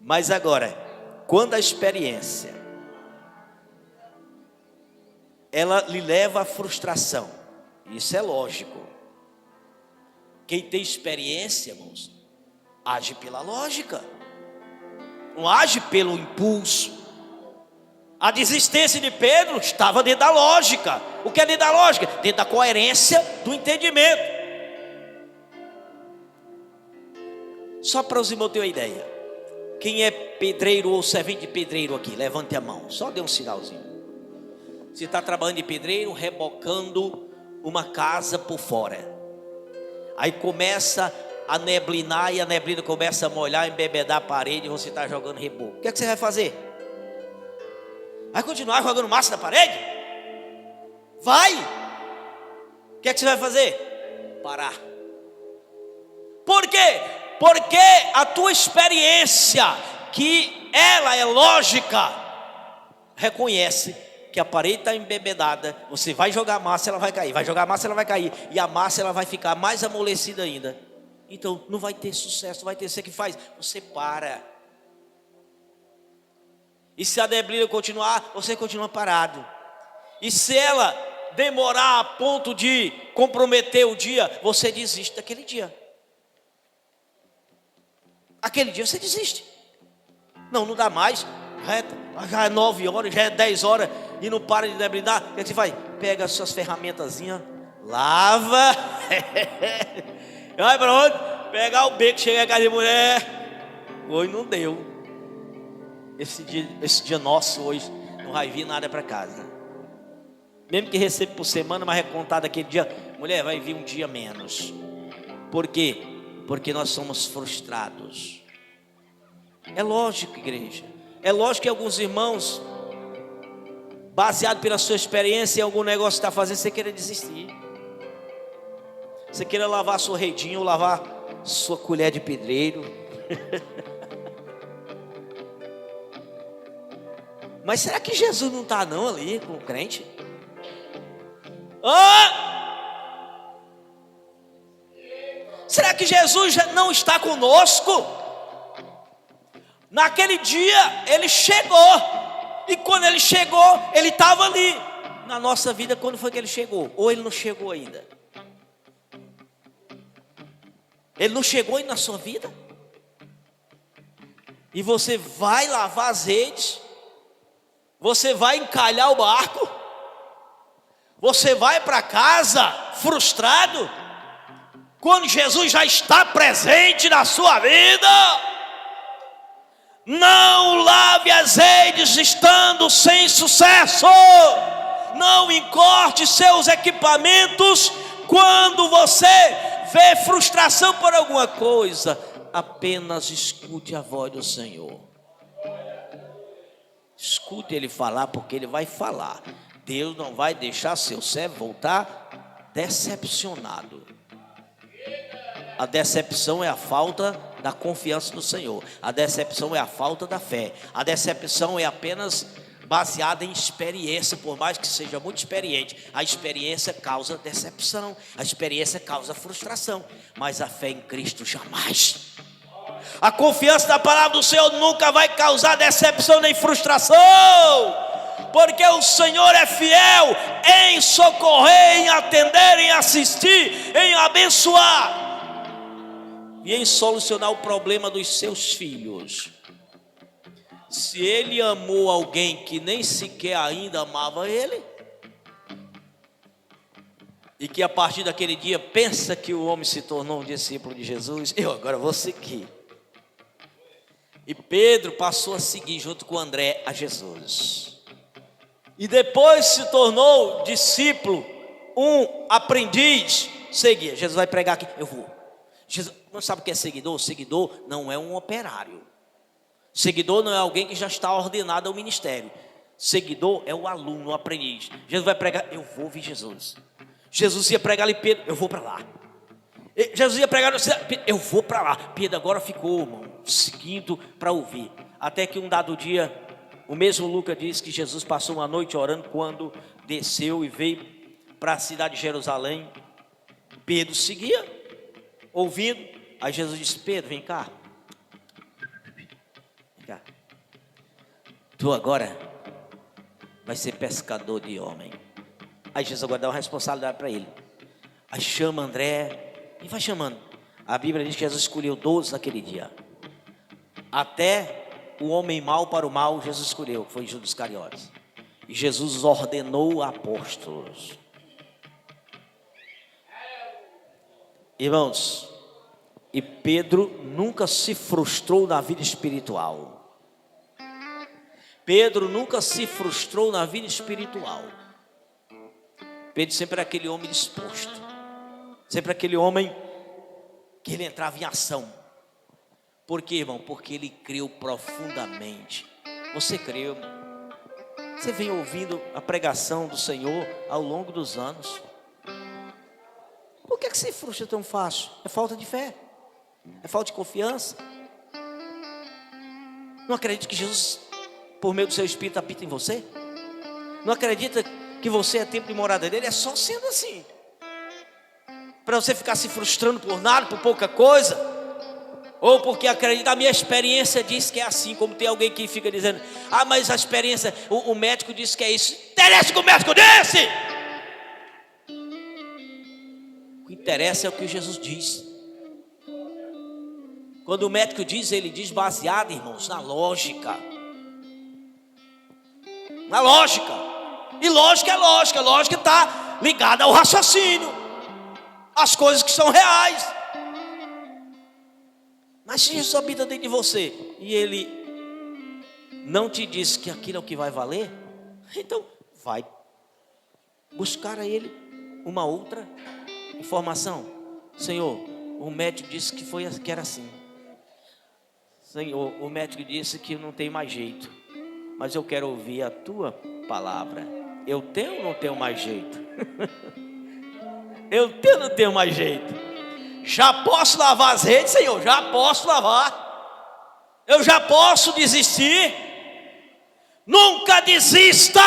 Mas agora, quando a experiência ela lhe leva à frustração, isso é lógico. Quem tem experiência, irmãos, age pela lógica, não age pelo impulso. A desistência de Pedro estava dentro da lógica. O que é dentro da lógica? Dentro da coerência do entendimento. Só para os irmãos terem uma ideia. Quem é pedreiro ou servente de pedreiro aqui? Levante a mão, só dê um sinalzinho. Você está trabalhando de pedreiro, rebocando uma casa por fora. Aí começa a neblinar e a neblina começa a molhar, embebedar a parede e você está jogando reboco. O que é que você vai fazer? Vai continuar jogando massa na parede? Vai! O que é que você vai fazer? Parar. Por quê? Porque a tua experiência, que ela é lógica, reconhece que a parede está embebedada. Você vai jogar massa, ela vai cair. Vai jogar massa, ela vai cair. E a massa ela vai ficar mais amolecida ainda. Então não vai ter sucesso, não vai ter. Você que faz? Você para. E se a neblina continuar, você continua parado. E se ela demorar a ponto de comprometer o dia, você desiste daquele dia. Aquele dia você desiste. Não dá mais. Já é 9 horas, já é 10 horas e não para de neblinar. O que você faz? Pega as suas ferramentazinhas, lava. Vai para onde? Pegar o beco, chegar a casa de mulher. Hoje não deu. Esse dia nosso hoje não vai vir nada para casa. Mesmo que receba por semana, mas é contado aquele dia. Mulher, vai vir um dia menos. Por quê? Porque nós somos frustrados. É lógico, igreja. É lógico que alguns irmãos, baseado pela sua experiência em algum negócio que está fazendo, você queira desistir. Você queira lavar sua redinha ou lavar sua colher de pedreiro. Mas será que Jesus não está não ali com o crente? Será que Jesus já não está conosco? Naquele dia ele chegou. E quando ele chegou, ele estava ali. Na nossa vida, quando foi que ele chegou? Ou ele não chegou ainda? Ele não chegou ainda na sua vida? E você vai lavar as redes Você vai encalhar o barco? Você vai para casa frustrado? Quando Jesus já está presente na sua vida? Não lave as redes estando sem sucesso. Não encorte seus equipamentos quando você vê frustração por alguma coisa. Apenas escute a voz do Senhor. Escute Ele falar, porque Ele vai falar. Deus não vai deixar seu servo voltar decepcionado. A decepção é a falta da confiança no Senhor. A decepção é a falta da fé. A decepção é apenas baseada em experiência, por mais que seja muito experiente. A experiência causa decepção. A experiência causa frustração. Mas a fé em Cristo jamais. A confiança na palavra do Senhor nunca vai causar decepção nem frustração. Porque o Senhor é fiel em socorrer, em atender, em assistir, em abençoar e em solucionar o problema dos seus filhos. Se Ele amou alguém que nem sequer ainda amava Ele, e que a partir daquele dia pensa que o homem se tornou um discípulo de Jesus, eu agora vou seguir. E Pedro passou a seguir junto com André a Jesus. E depois se tornou discípulo, um aprendiz, seguia. Jesus vai pregar aqui, eu vou. Jesus, não sabe o que é seguidor? Seguidor não é um operário. Seguidor não é alguém que já está ordenado ao ministério. Seguidor é o aluno, o aprendiz. Jesus vai pregar, eu vou ouvir Jesus. Jesus ia pregar ali, Pedro, eu vou para lá. Jesus ia pregar, eu vou para lá. Pedro agora ficou, irmão, seguindo para ouvir. Até que um dado dia, o mesmo Lucas diz que Jesus passou uma noite orando quando desceu e veio para a cidade de Jerusalém. Pedro seguia, ouvindo. Aí Jesus disse, Pedro, vem cá. Vem cá. Tu agora vai ser pescador de homem. Aí Jesus agora dá uma responsabilidade para ele. Aí chama André e vai chamando. A Bíblia diz que Jesus escolheu 12 naquele dia. Até o homem mau para o mal Jesus escolheu, que foi Judas Iscariotes. E Jesus ordenou apóstolos. Irmãos, e Pedro nunca se frustrou na vida espiritual. Pedro nunca se frustrou na vida espiritual. Pedro sempre era aquele homem disposto. Sempre aquele homem que ele entrava em ação. Por quê, irmão? Porque ele creu profundamente. Você creu? Você vem ouvindo a pregação do Senhor ao longo dos anos. Por que se frustra tão fácil? É falta de fé. É falta de confiança. Não acredita que Jesus, por meio do seu Espírito, habita em você? Não acredita que você é templo de morada dele? É só sendo assim. Para você ficar se frustrando por nada, por pouca coisa. Ou porque acredita, a minha experiência diz que é assim. Como tem alguém que fica dizendo, mas a experiência, o médico disse que é isso. Interessa o que o médico disse. O que interessa é o que Jesus diz. Quando o médico diz, ele diz baseado, irmãos, na lógica. Na lógica. E lógica é lógica. Lógica está ligada ao raciocínio. As coisas que são reais. Mas se Jesus habita dentro de você e ele não te diz que aquilo é o que vai valer, então vai buscar a ele uma outra informação. Senhor, o médico disse que era assim. Senhor, o médico disse que não tem mais jeito, mas eu quero ouvir a tua palavra. Eu tenho ou não tenho mais jeito? Eu tenho ou não tenho mais jeito? Já posso lavar as redes, Senhor? Já posso lavar. Eu já posso desistir? Nunca desista.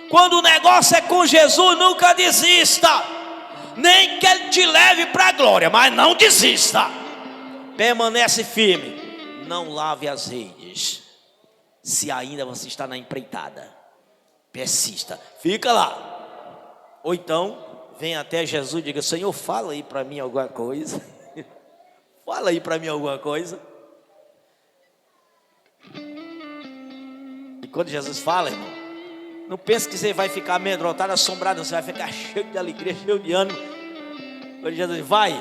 Quando o negócio é com Jesus, nunca desista. Nem que Ele te leve para a glória, mas não desista. Permanece firme. Não lave as redes. Se ainda você está na empreitada, persista. Fica lá. Ou então vem até Jesus e diga, Senhor, fala aí para mim alguma coisa. Fala aí para mim alguma coisa. quando Jesus fala, irmão, não pense que você vai ficar amedrontado, assombrado, você vai ficar cheio de alegria, cheio de ânimo. Quando Jesus diz, vai,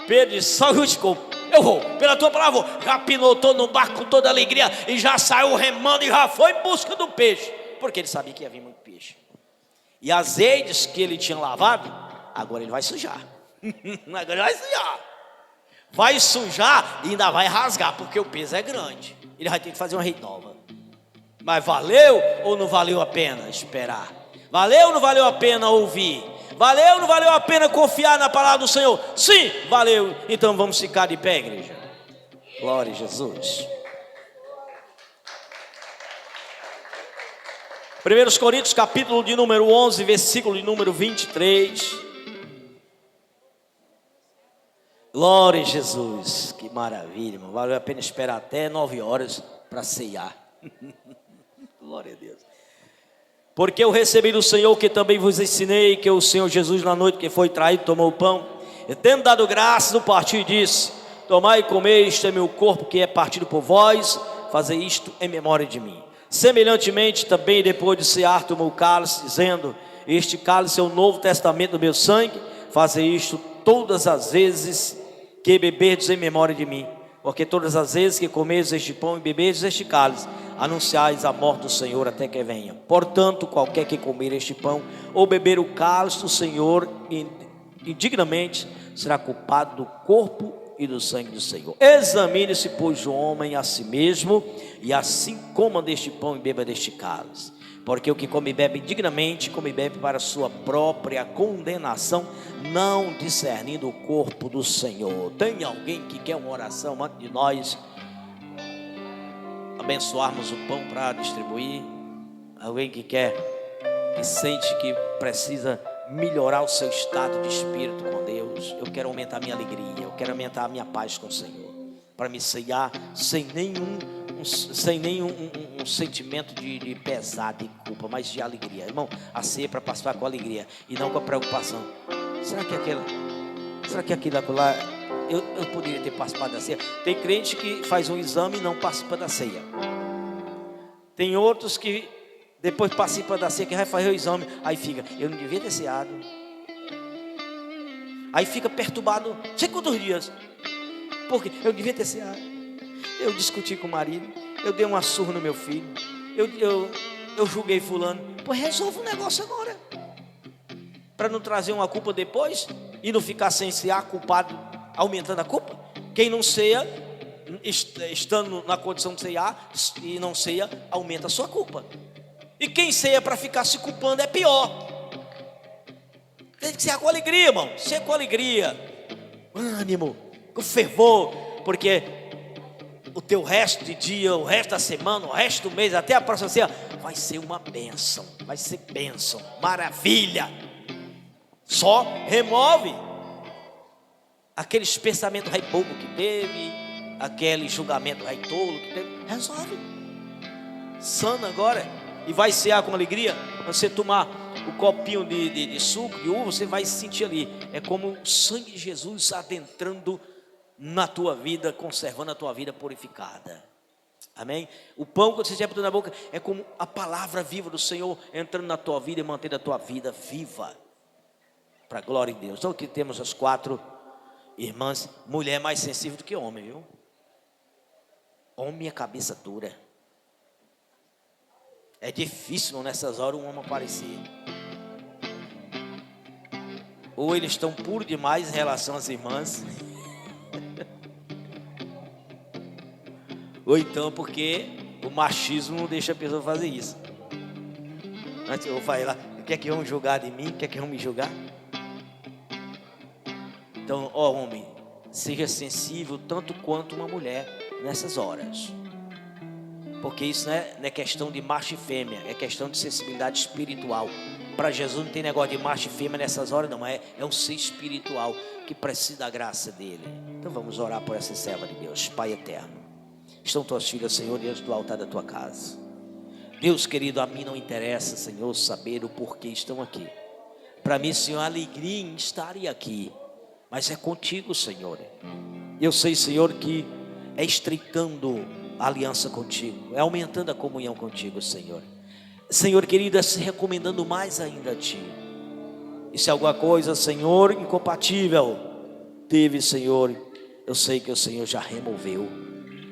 Pedro disse, só eu desculpo, eu vou, pela tua palavra, já pilotou no barco com toda alegria, e já saiu remando, e já foi em busca do peixe, porque ele sabia que ia vir muito peixe. E as redes que ele tinha lavado, agora ele vai sujar. Agora ele vai sujar. Vai sujar e ainda vai rasgar, porque o peso é grande. Ele vai ter que fazer uma rede nova. Mas valeu ou não valeu a pena esperar? Valeu ou não valeu a pena ouvir? Valeu ou não valeu a pena confiar na palavra do Senhor? Sim, valeu. Então vamos ficar de pé, igreja. Glória a Jesus. 1 Coríntios capítulo de número 11, versículo de número 23. Glória a Jesus, que maravilha, irmão. Valeu a pena esperar até 9 horas para ceiar. Glória a Deus. Porque eu recebi do Senhor que também vos ensinei, que o Senhor Jesus na noite que foi traído tomou o pão, e tendo dado graças no partir disse, tomai e comei, este é meu corpo que é partido por vós, fazei isto em memória de mim. Semelhantemente também depois de cear tomou o cálice, dizendo, este cálice é o novo testamento do meu sangue, fazei isto todas as vezes que beberdes em memória de mim, porque todas as vezes que comerdes este pão e beberdes este cálice, anunciais a morte do Senhor até que venha. Portanto, qualquer que comer este pão ou beber o cálice do Senhor indignamente, será culpado do corpo e do sangue do Senhor. Examine-se, pois, o homem a si mesmo, e assim coma deste pão e beba deste cálice. Porque o que come e bebe indignamente, come e bebe para a sua própria condenação, não discernindo o corpo do Senhor. Tem alguém que quer uma oração antes de nós abençoarmos o pão para distribuir? Alguém que quer, que sente que precisa melhorar o seu estado de espírito com Deus? Eu quero aumentar a minha alegria, eu quero aumentar a minha paz com o Senhor, para me ceiar sem nenhum sentimento de pesar, de culpa, mas de alegria. Irmão, a ceia é para participar com alegria e não com a preocupação. Será que aquilo lá eu poderia ter participado da ceia? Tem crente que faz um exame e não participa da ceia. Tem outros que depois participa da ceia, que vai fazer o exame, aí fica, eu não devia ter ceado. Aí fica perturbado, não sei quantos dias, porque eu devia ter ceado. Eu discuti com o marido, eu dei uma surra no meu filho, eu julguei fulano. Pois resolva o negócio agora, para não trazer uma culpa depois e não ficar sem cear, culpado, aumentando a culpa. Quem não ceia, estando na condição de cear e não ceia, aumenta a sua culpa. E quem ceia para ficar se culpando é pior. Tem que cear com alegria, irmão. Ceia com alegria, ânimo, com fervor, porque o teu resto de dia, o resto da semana, o resto do mês, até a próxima ceia, vai ser uma bênção, vai ser bênção, maravilha. Só remove aqueles pensamentos rei bobo que teve, aquele julgamento rei tolo que teve, resolve, sana agora, e vai cear com alegria. Quando você tomar o copinho de suco, de uva, você vai sentir ali, é como o sangue de Jesus adentrando na tua vida, conservando a tua vida purificada. Amém? O pão que você estiver botando na boca é como a palavra viva do Senhor entrando na tua vida e mantendo a tua vida viva, para a glória de Deus. Então aqui temos as 4 irmãs. Mulher é mais sensível do que homem, viu? Homem é cabeça dura. É difícil nessas horas um homem aparecer. Ou eles estão puros demais em relação às irmãs, ou então porque o machismo não deixa a pessoa fazer isso. Antes eu falei lá, quer que vão julgar de mim? Quer que vão me julgar? Então, ó homem, seja sensível tanto quanto uma mulher nessas horas. Porque isso não é questão de macho e fêmea, é questão de sensibilidade espiritual. Para Jesus não tem negócio de macho e fêmea nessas horas, não. É um ser espiritual que precisa da graça dele. Então vamos orar por essa serva de Deus. Pai eterno, estão tuas filhas, Senhor, diante do altar da tua casa. Deus querido, a mim não interessa, Senhor, saber o porquê estão aqui. Para mim, Senhor, a alegria em estarem aqui, mas é contigo, Senhor. Eu sei, Senhor, que é estreitando a aliança contigo, é aumentando a comunhão contigo, Senhor. Senhor querido, é se recomendando mais ainda a Ti. E se alguma coisa, Senhor, incompatível teve, Senhor, eu sei que o Senhor já removeu.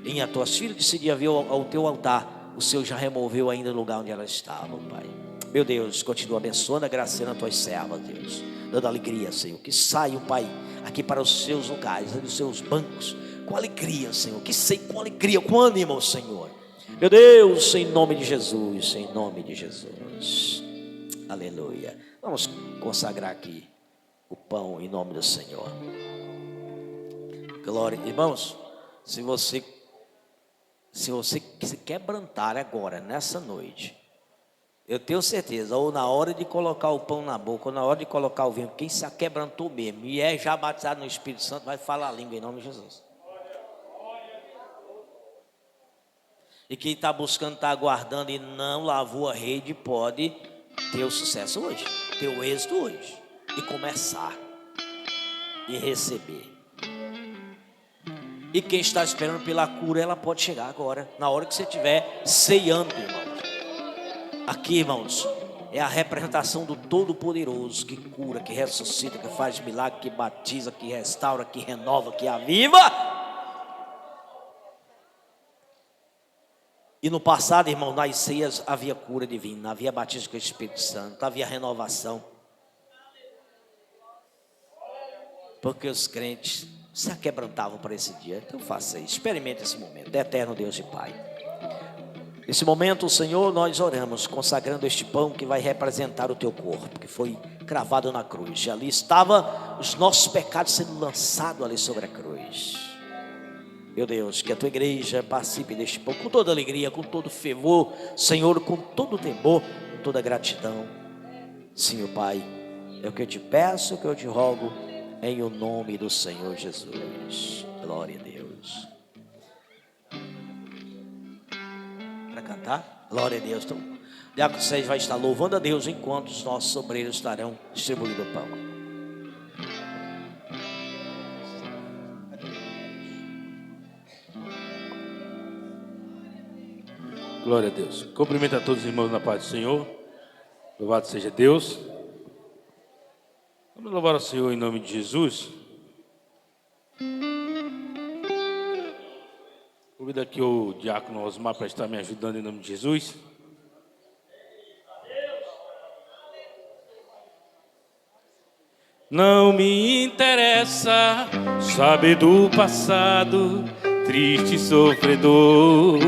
Em a tuas filhas decidiam vir ao Teu altar, o Senhor já removeu ainda no lugar onde elas estavam, Pai. Meu Deus, continua abençoando, agraciando as Tuas servas, Deus, dando alegria, Senhor, que saiam, Pai, aqui para os seus lugares, dos seus bancos, com alegria, Senhor, que sei com alegria, com ânimo, Senhor. Meu Deus, em nome de Jesus, em nome de Jesus. Aleluia. Vamos consagrar aqui o pão em nome do Senhor. Glória, irmãos. Se você se quebrantar agora, nessa noite, eu tenho certeza, ou na hora de colocar o pão na boca, ou na hora de colocar o vinho, quem se aquebrantou mesmo e é já batizado no Espírito Santo, vai falar a língua em nome de Jesus. E quem está buscando, está aguardando e não lavou a rede, pode ter o sucesso hoje, ter o êxito hoje, e começar, e receber. E quem está esperando pela cura, ela pode chegar agora, na hora que você estiver ceando, irmãos. Aqui, irmãos, é a representação do Todo-Poderoso, que cura, que ressuscita, que faz milagre, que batiza, que restaura, que renova, que aviva. E no passado, irmão, nas ceias havia cura divina, havia batismo com o Espírito Santo, havia renovação. Porque os crentes se aquebrantavam para esse dia. Então faça isso, experimente esse momento. Eterno Deus e Pai, nesse momento, Senhor, nós oramos, consagrando este pão que vai representar o Teu corpo, que foi cravado na cruz. E ali estava os nossos pecados sendo lançados ali sobre a cruz. Meu Deus, que a Tua igreja participe deste pão com toda alegria, com todo fervor, Senhor, com todo temor, com toda gratidão. Senhor Pai, é o que eu te peço, é o que eu te rogo, em o nome do Senhor Jesus. Glória a Deus. Para cantar? Glória a Deus. Então, o diácono Sérgio vai estar louvando a Deus enquanto os nossos obreiros estarão distribuindo o pão. Glória a Deus. Cumprimento a todos os irmãos na paz do Senhor. Louvado seja Deus. Vamos louvar ao Senhor em nome de Jesus. Convido aqui o diácono Osmar para estar me ajudando em nome de Jesus. Não me interessa saber do passado, triste e sofredor.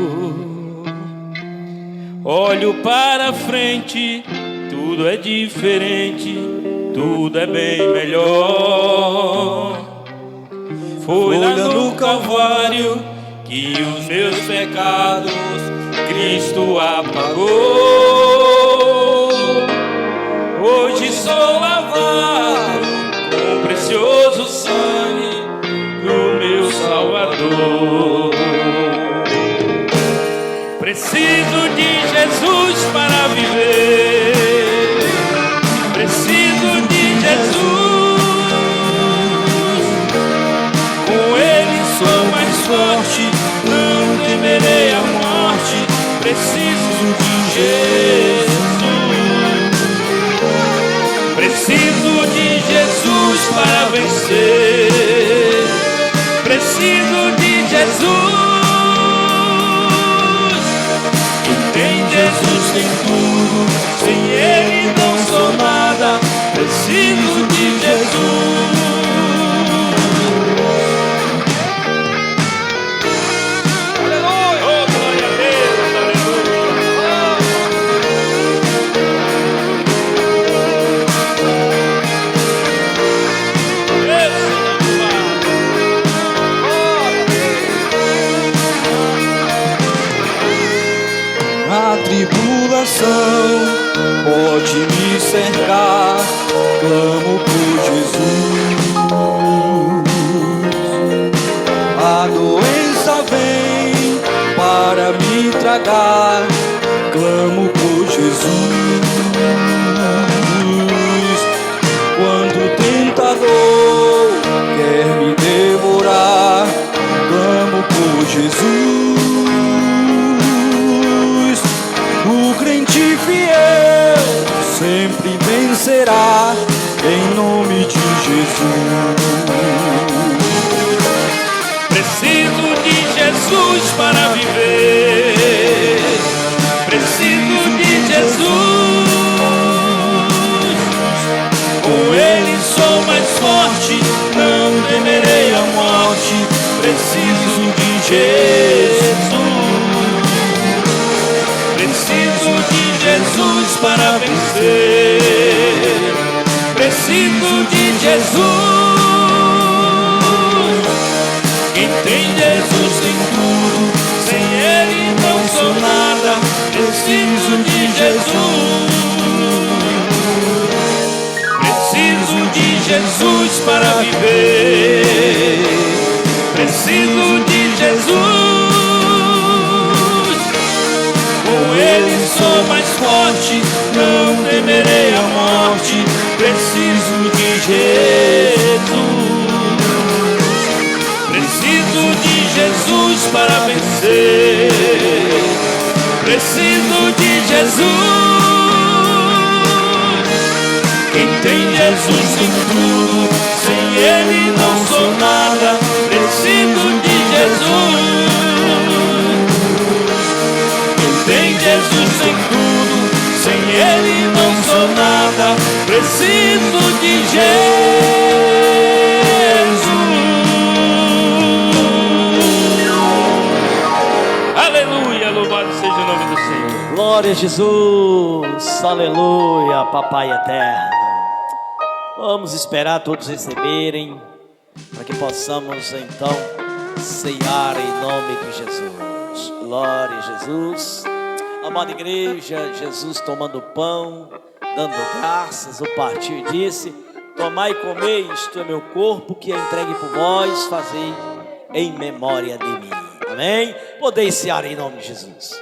Olho para frente, tudo é diferente, tudo é bem melhor. Foi lá no Calvário que os meus pecados Cristo apagou. Hoje sou lavado com o precioso sangue do meu Salvador. Preciso de Jesus para viver. Preciso de Jesus. Com Ele sou mais forte, não temerei a morte. Preciso de Jesus. Preciso de Jesus para vencer. Preciso de Jesus. Em Jesus tem tudo, sem Ele não sou nada. Preciso de Jesus. Aleluia! Oh, glória a Deus, A tribulação pode me cercar, clamo por Jesus. A doença vem para me tragar, clamo por Jesus. Quando o tentador quer me devorar, clamo por Jesus. Preciso de Jesus para viver. Preciso de Jesus. Com Ele sou mais forte, não temerei a morte. Preciso de Jesus. Preciso de Jesus para vencer. Preciso de Jesus. Quem tem Jesus tem tudo, sem Ele não sou nada. Preciso de Jesus. Preciso de Jesus para viver. Preciso de Jesus. Com Ele sou mais forte, não temerei a morte. Preciso de Jesus. Preciso de Jesus para vencer. Preciso de Jesus. Quem tem Jesus tem tudo, sem Ele não sou nada. Preciso de Jesus. Quem tem Jesus tem tudo, sem Ele não sou nada. Preciso de Jesus. Aleluia, louvado seja o nome do Senhor. Glória a Jesus, aleluia, Papai eterno. Vamos esperar todos receberem, para que possamos então ceiar em nome de Jesus. Glória a Jesus. Amada igreja, Jesus tomando o pão, dando graças, o partir disse: tomai e comei, isto é meu corpo que é entregue por vós, fazei em memória de mim. Amém? Podeis cear em nome de Jesus.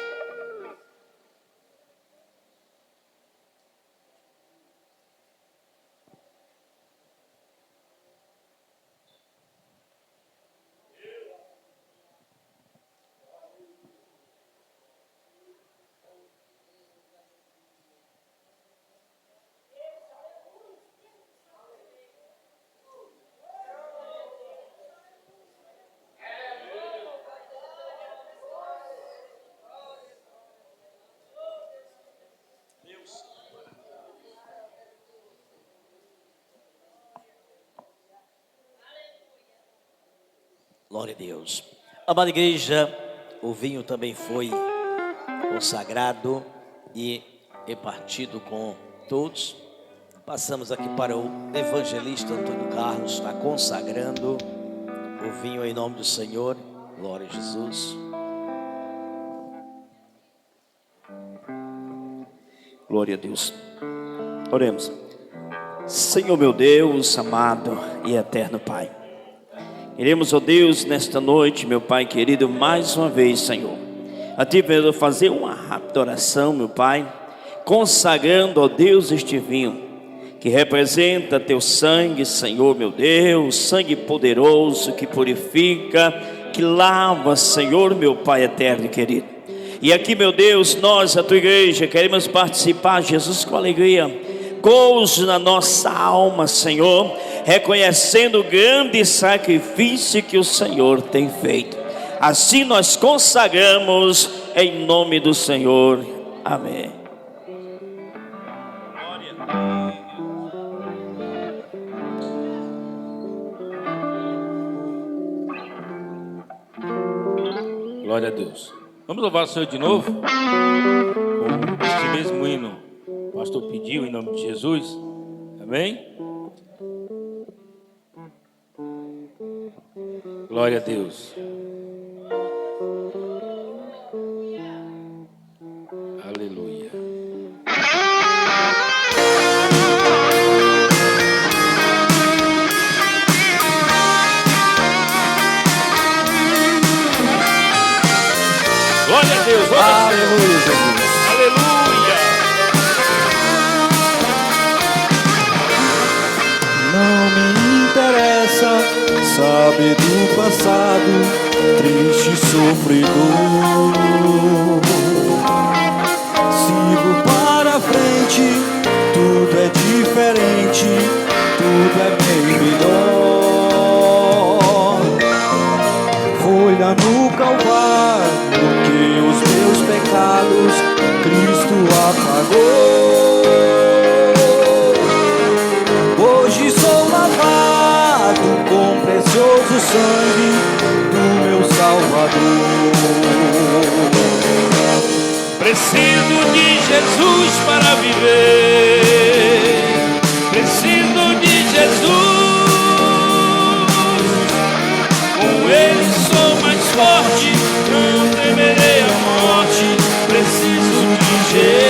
Glória a Deus. Amada igreja, o vinho também foi consagrado e repartido com todos. Passamos aqui para o evangelista Antônio Carlos, está consagrando o vinho em nome do Senhor. Glória a Jesus. Glória a Deus. Oremos. Senhor meu Deus, amado e eterno Pai, queremos, ó Deus, nesta noite, meu Pai querido, mais uma vez, Senhor, a Ti para fazer uma rápida oração, meu Pai, consagrando, ó Deus, este vinho, que representa Teu sangue, Senhor, meu Deus, sangue poderoso, que purifica, que lava, Senhor, meu Pai eterno e querido. E aqui, meu Deus, nós, a Tua igreja, queremos participar, Jesus, com alegria, gozo na nossa alma, Senhor, reconhecendo o grande sacrifício que o Senhor tem feito. Assim nós consagramos em nome do Senhor. Amém. Glória a Deus. Vamos louvar o Senhor de novo? Com este mesmo hino, o pastor pediu em nome de Jesus. Amém? Glória a Deus. Aleluia. Glória a Deus. Aleluia, Jesus. Aleluia. Não me interessa, sabe, do passado, triste e sofredor. Sigo para frente, tudo é diferente, tudo é bem melhor. vida no Calvário, que os meus pecados Cristo apagou. Hoje sou lavado com precioso sangue do meu Salvador. Preciso de Jesus para viver. Preciso de Jesus. Com Ele sou mais forte, não temerei a morte. Preciso de Jesus.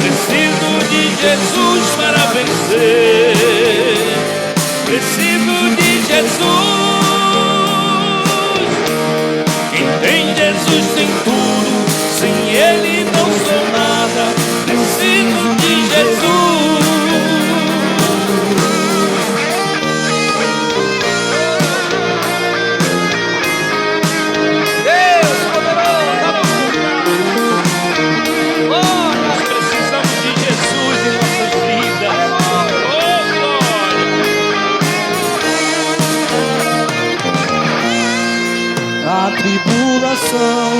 Preciso de Jesus para vencer. Preciso de Jesus. Quem tem Jesus tem tudo, sem Ele não sou nada. Preciso de Jesus. Deus poderoso, nós precisamos de Jesus em nossas vidas. Oh, glória! A tribulação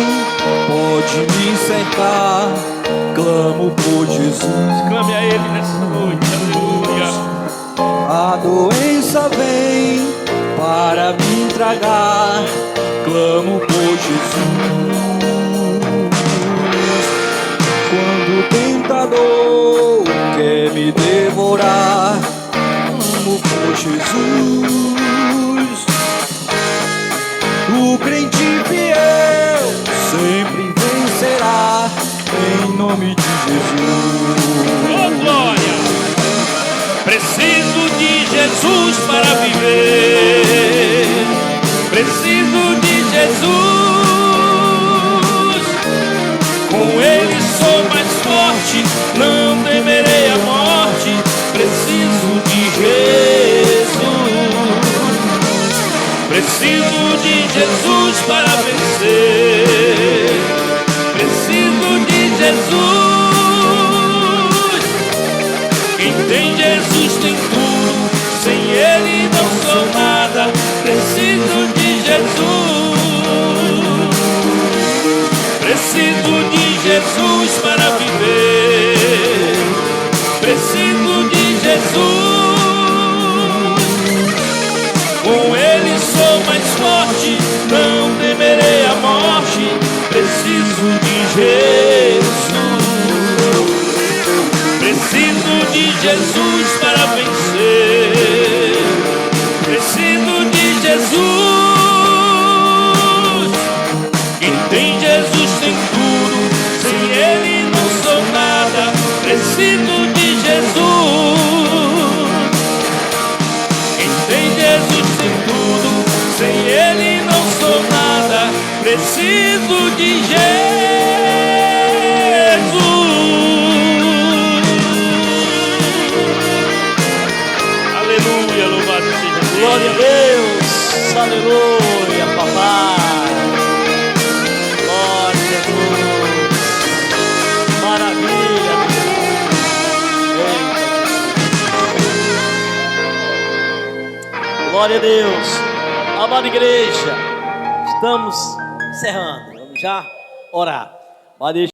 pode me cercar, clamo por Jesus. Clame a Ele nessa noite, aleluia. A doença vem para me tragar, clamo por Jesus. Quando o tentador quer me devorar, clamo por Jesus. O crente fiel sempre vencerá, em nome de Jesus. Oh, glória! Preciso de Jesus para viver. Preciso de Jesus. Com Ele sou mais forte, não temerei a morte. Preciso de Jesus. Preciso de Jesus para vencer. Preciso de Jesus. Quem tem Jesus tem tudo, sem Ele não sou nada. Preciso de Jesus. Preciso de Jesus para viver. Preciso de Jesus. Com Ele sou mais forte, não temerei a morte. Preciso de Jesus. Preciso de Jesus para vencer. Preciso de Jesus. Quem tem Jesus tem tudo, sem Ele não sou nada. Preciso de Jesus. Quem tem Jesus tem tudo, sem Ele não sou nada. Preciso de Jesus. Aleluia, louvado seja Deus. Glória a Deus, aleluia, papai. Glória a Jesus. Maravilha. Eita. Glória a Deus. Amada igreja, estamos encerrando. Vamos já orar. Mas deixa